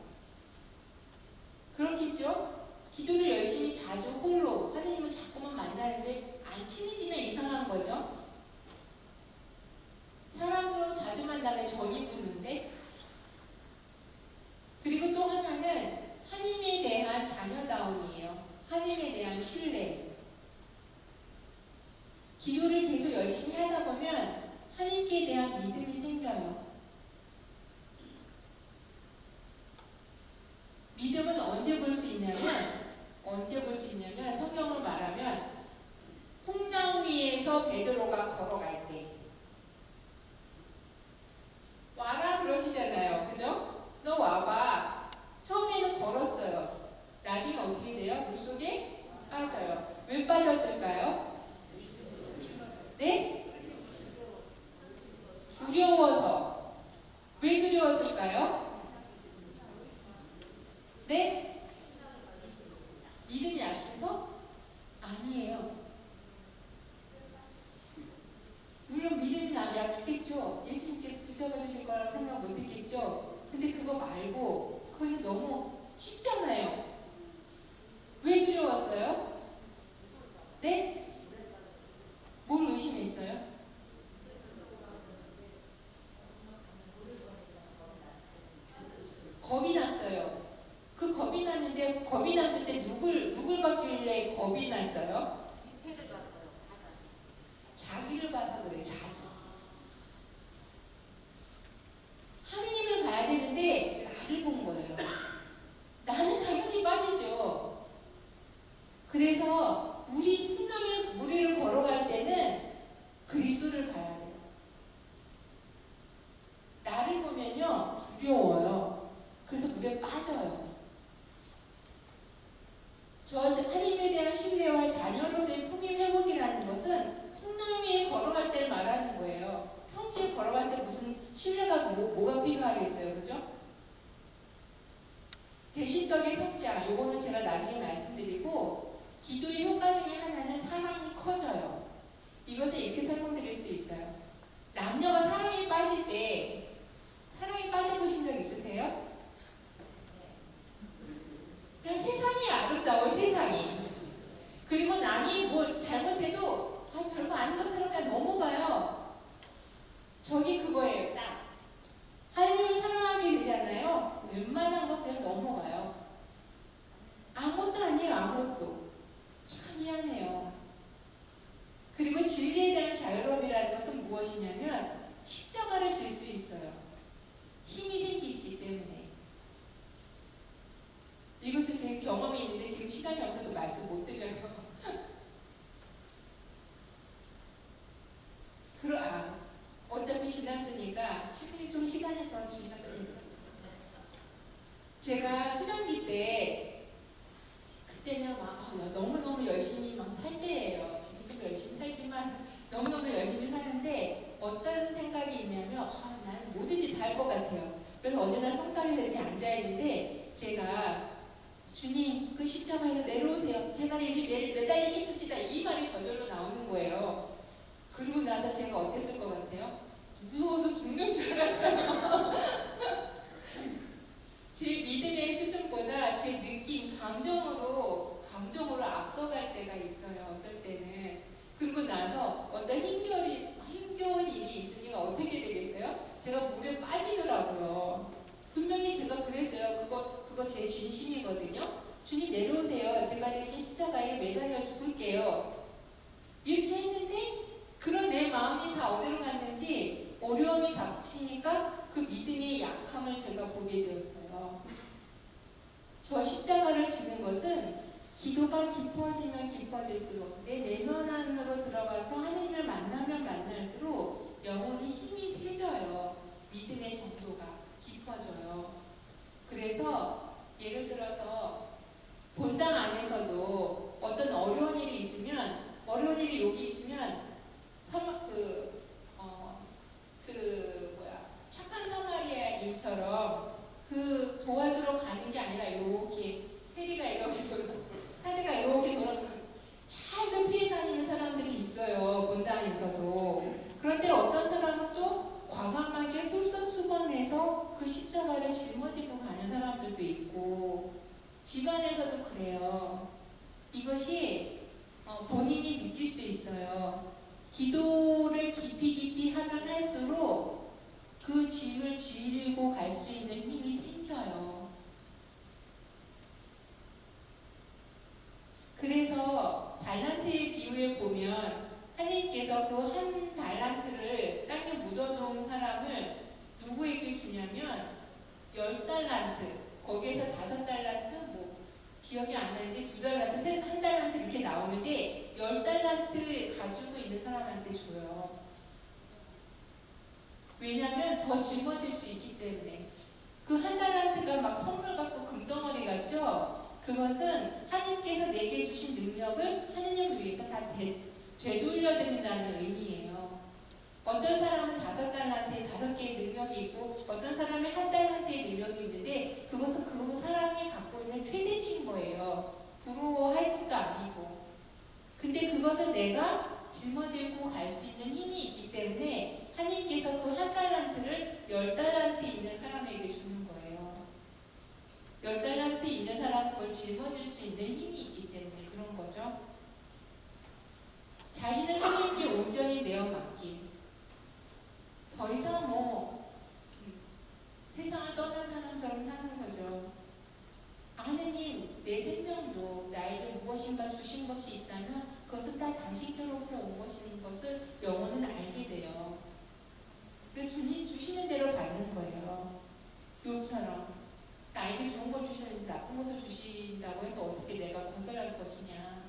Speaker 3: 그렇겠죠? 기도를 열심히 자주 홀로 하느님을 자꾸만 만나는데 안 친해지면 이상한 거죠. 사람도 자주 만나면 정이 부는데. 그리고 또 하나는 하나님에 대한 자녀다움이에요. 하나님에 대한 신뢰. 기도를 계속 열심히 하다 보면 하나님께 대한 믿음이 생겨요. 믿음은 언제 볼 수 있냐면 성경으로 말하면 풍랑 위에서 베드로가 걸어갈 때 와라 그러시잖아요. 그죠? 너 와봐. 처음에는 걸었어요. 나중에 어떻게 돼요? 물속에 빠져요. 왜 빠졌을까요? 네? 두려워서. 왜 두려웠을까요? 네? 믿음이 약해서? 아니에요. 물론 믿음이 약했겠죠. 예수님께서 붙잡아 주실 거라고 생각 못 했겠죠. 근데 그거 말고 그건 너무 쉽잖아요. 왜 두려웠어요? 네? 뭘 의심했어요? 겁이 났어요. 그 겁이 났는데 겁이 났을 때 누굴 봤길래 겁이 났어요? 자기를 봐서 그래. 자기. 하느님을 봐야 되는데 나를 본 거예요. 나는 당연히 빠지죠. 그래서 풍랑의 무리를 걸어갈 때는 그리스도를 봐야 돼요. 나를 보면요 두려워요. 그래서 물에 빠져요. 저 하나님에 대한 신뢰와 자녀로서의 품위 회복이라는 것은 풍랑 위에 걸어갈 때를 말하는 거예요. 평지에 걸어갈 때 무슨 신뢰가 뭐가 필요하겠어요, 그죠? 대신덕의 성장, 요거는 제가 나중에 말씀드리고, 기도의 효과 중에 하나는 사랑이 커져요. 이것을 이렇게 설명드릴 수 있어요. 남녀가 사랑에 빠질 때 사랑에 빠져보신 적 있으세요? 그냥 세상이 아름다워요, 세상이. 그리고 남이 뭐 잘못해도 별거 아닌 것처럼 그냥 넘어가요. 저기 그거예요, 딱. 하나님을 사랑하게 되잖아요. 웬만한 거 그냥 넘어가요. 아무것도 아니에요, 아무것도. 참 미안해요. 그리고 진리에 대한 자유로움이라는 것은 무엇이냐면 십자가를 질 수 있어요. 힘이 생기시기 때문에. 이것도 제 경험이 있는데 지금 시간이 없어서 말씀 못 드려요. 어차피 지났으니까 좀 시간이 더 주셔도 되죠. 제가 수련기 때 그때는 막 너무너무 열심히 막 살 때예요. 지금도 열심히 살지만 너무너무 열심히 사는데 어떤 생각이 있냐면 난 뭐든지 다 할 것 같아요. 그래서 어느 날 성당에서 이렇게 앉아있는데 제가 주님 그 십자가에서 내려오세요. 제가 대신 매달리겠습니다. 이 말이 저절로 나오는 거예요. 그러고 나서 제가 어땠을 것 같아요? 무서워서 죽는 줄 알았어요. 제 믿음의 수준보다 제 느낌, 감정으로 앞서갈 때가 있어요. 어떨 때는. 그러고 나서 어떤 힘겨운 일이 있으니까 어떻게 되겠어요? 제가 물에 빠지더라고요. 분명히 제가 그랬어요. 그거 제 진심이거든요. 주님 내려오세요. 제가 대신 십자가에 매달려 죽을게요. 이렇게 했는데 그런 내 마음이 다 어디로 갔는지 어려움이 닥치니까 그 믿음의 약함을 제가 보게 되었어요. 저 십자가를 지는 것은 기도가 깊어지면 깊어질수록 내 내면 안으로 들어가서 하나님을 만나면 만날수록 영혼이 힘이 세져요. 믿음의 정도가 깊어져요. 그래서 예를 들어서 본당 안에서도 어떤 어려운 일이 여기 있으면 착한 사마리아인처럼 도와주러 가는 게 아니라 이렇게 세리가 이렇게 사제가 이렇게 돌아가 잘도 피해 다니는 사람들이 있어요. 본당에서도. 그런데 어떤 사람은 또 과감하게 솔선수범해서 그 십자가를 짊어지고 가는 사람들도 있고 집안에서도 그래요. 이것이 본인이 느낄 수 있어요. 기도를 깊이 하면 할수록 그 짐을 지고 갈 수 있는 힘이 생겨요. 그래서 달란트의 비유에 보면 하나님께서 그 한 달란트를 땅에 묻어놓은 사람을 누구에게 주냐면 10달란트, 거기에서 5달란트, 뭐 기억이 안 나는데 2달란트, 1달란트 이렇게 나오는데 10달란트 가지고 있는 사람한테 줘요. 왜냐하면 더 짊어질 수 있기 때문에. 그 1달란트가 막 선물 같고 금덩어리 같죠? 그것은 하나님께서 내게 주신 능력을 하나님을 위해서 다 되돌려드린다는 의미예요. 어떤 사람은 5달란트에 5개의 능력이 있고 어떤 사람은 1달란트의 능력이 있는데 그것은 그 사람이 갖고 있는 최대치인 거예요. 부러워할 것도 아니고. 근데 그것을 내가 짊어지고 갈 수 있는 힘이 있기 때문에 하나님께서 그 1달란트를 10달란트 있는 사람에게 주는 거예요. 10달란트 있는 사람은 그걸 짊어질 수 있는 힘이 있기 때문에 그런 거죠. 자신을 하나님께 온전히 내어 맡김. 더 이상 세상을 떠난 사람처럼 사는 거죠. 하느님, 내 생명도 나에게 무엇인가 주신 것이 있다면 그것은 다 당신께로부터 온 것인 것을 영혼은 알게 돼요. 그 주님 주시는 대로 받는 거예요. 욥처럼 나에게 좋은 걸 주시는데 나쁜 것을 주신다고 해서 어떻게 내가 거절할 것이냐.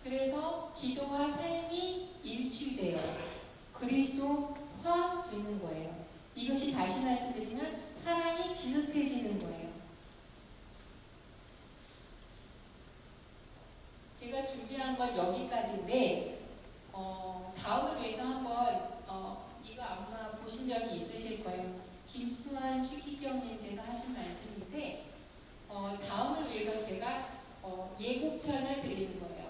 Speaker 3: 그래서 기도와 삶이 일치돼요. 그리스도화 되는 거예요. 이것이 다시 말씀드리면 사랑이 비슷해지는 거예요. 제가 준비한 건 여기까지인데 다음을 위해서 한번 이거 아마 보신 적이 있으실 거예요. 김수환 추기경님께서 하신 말씀인데 다음을 위해서 제가 예고편을 드리는 거예요.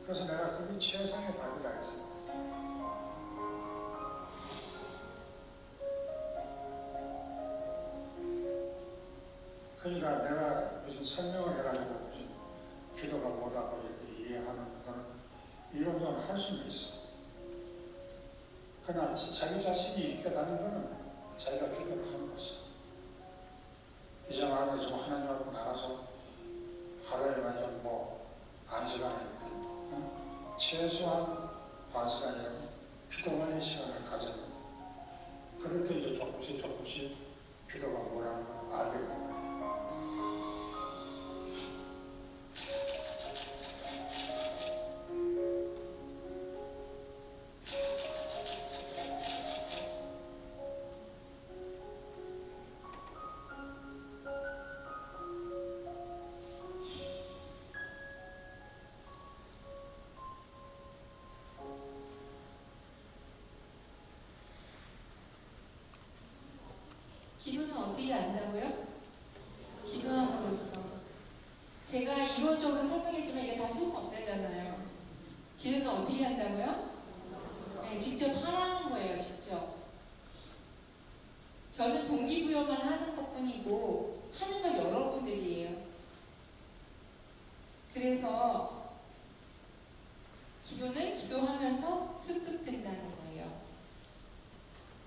Speaker 5: 그래서 내가 그게 최상의 답이다 했어. 그러니까 내가 무슨 설명을 해가지고 무슨 기도가 뭐라고 이렇게 이해하는 거는 이런 건 할 수는 있어. 그러나 자기 자신이 깨닫는 거는 자기가 기도를 하는 것이. 이제 말하는 좀 하나님하고 나가서 하루에 만약 반시간을 듣고 최소한 반시간이라도 기도만의 시간을 가져보고 그럴 때 이제 조금씩 기도가 뭐라는 걸 알게 된다.
Speaker 3: 기도는 어떻게 한다고요? 기도함으로써. 제가 이론적으로 설명했지만 이게 다 소용없다잖아요. 기도는 어떻게 한다고요? 네, 직접 하라는 거예요. 직접. 저는 동기부여만 하는 것뿐이고 하는 건 여러분들이에요. 그래서 기도는 기도하면서 습득된다는 거예요.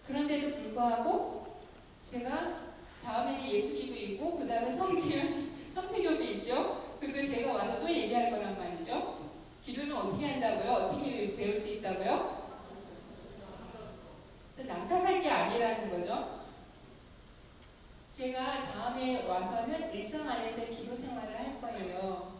Speaker 3: 그런데도 불구하고 제가 다음에는 예수기도 있고 그 다음에 성체교비 있죠. 그리고 제가 와서 또 얘기할 거란 말이죠. 기도는 어떻게 한다고요? 어떻게 배울 수 있다고요? 낙타살 게 아니라는 거죠. 제가 다음에 와서는 일상 안에서 기도 생활을 할 거예요.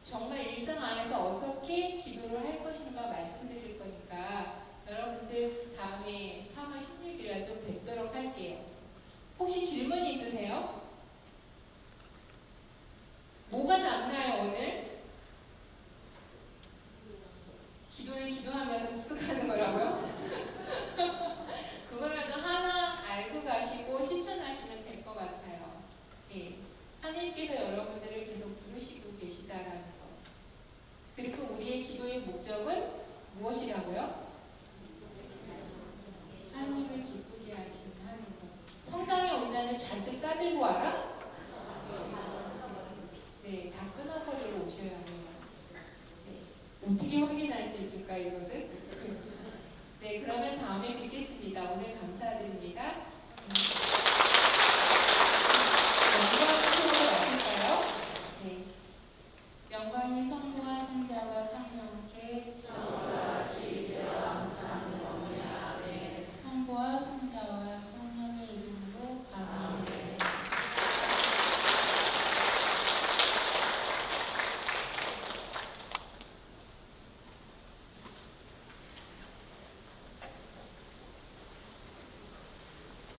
Speaker 3: 정말 일상 안에서 어떻게 기도를 할 것인가 말씀드릴 거니까 여러분들 다음에 3월 16일에 또 뵙도록 할게요. 혹시 질문 있으세요? 뭐가 남나요 오늘? 기도는 기도하면서 습득하는 거라고요? 그거라도 하나 알고 가시고 실천하시면 될 것 같아요. 예. 하나님께서 여러분들을 계속 부르시고 계시다라는 거. 그리고 우리의 기도의 목적은 무엇이라고요? 하나님을 기쁘게 하시는 하는 거. 성당에 온다는 잔뜩 싸들고 와라? 네, 다 끊어버리고 오셔야 해요. 네. 어떻게 확인할 수 있을까 이것을? 네, 그러면 다음에 뵙겠습니다. 오늘 감사드립니다. 영광으로 마실까요? 네. 영광이 성부와 성자와 성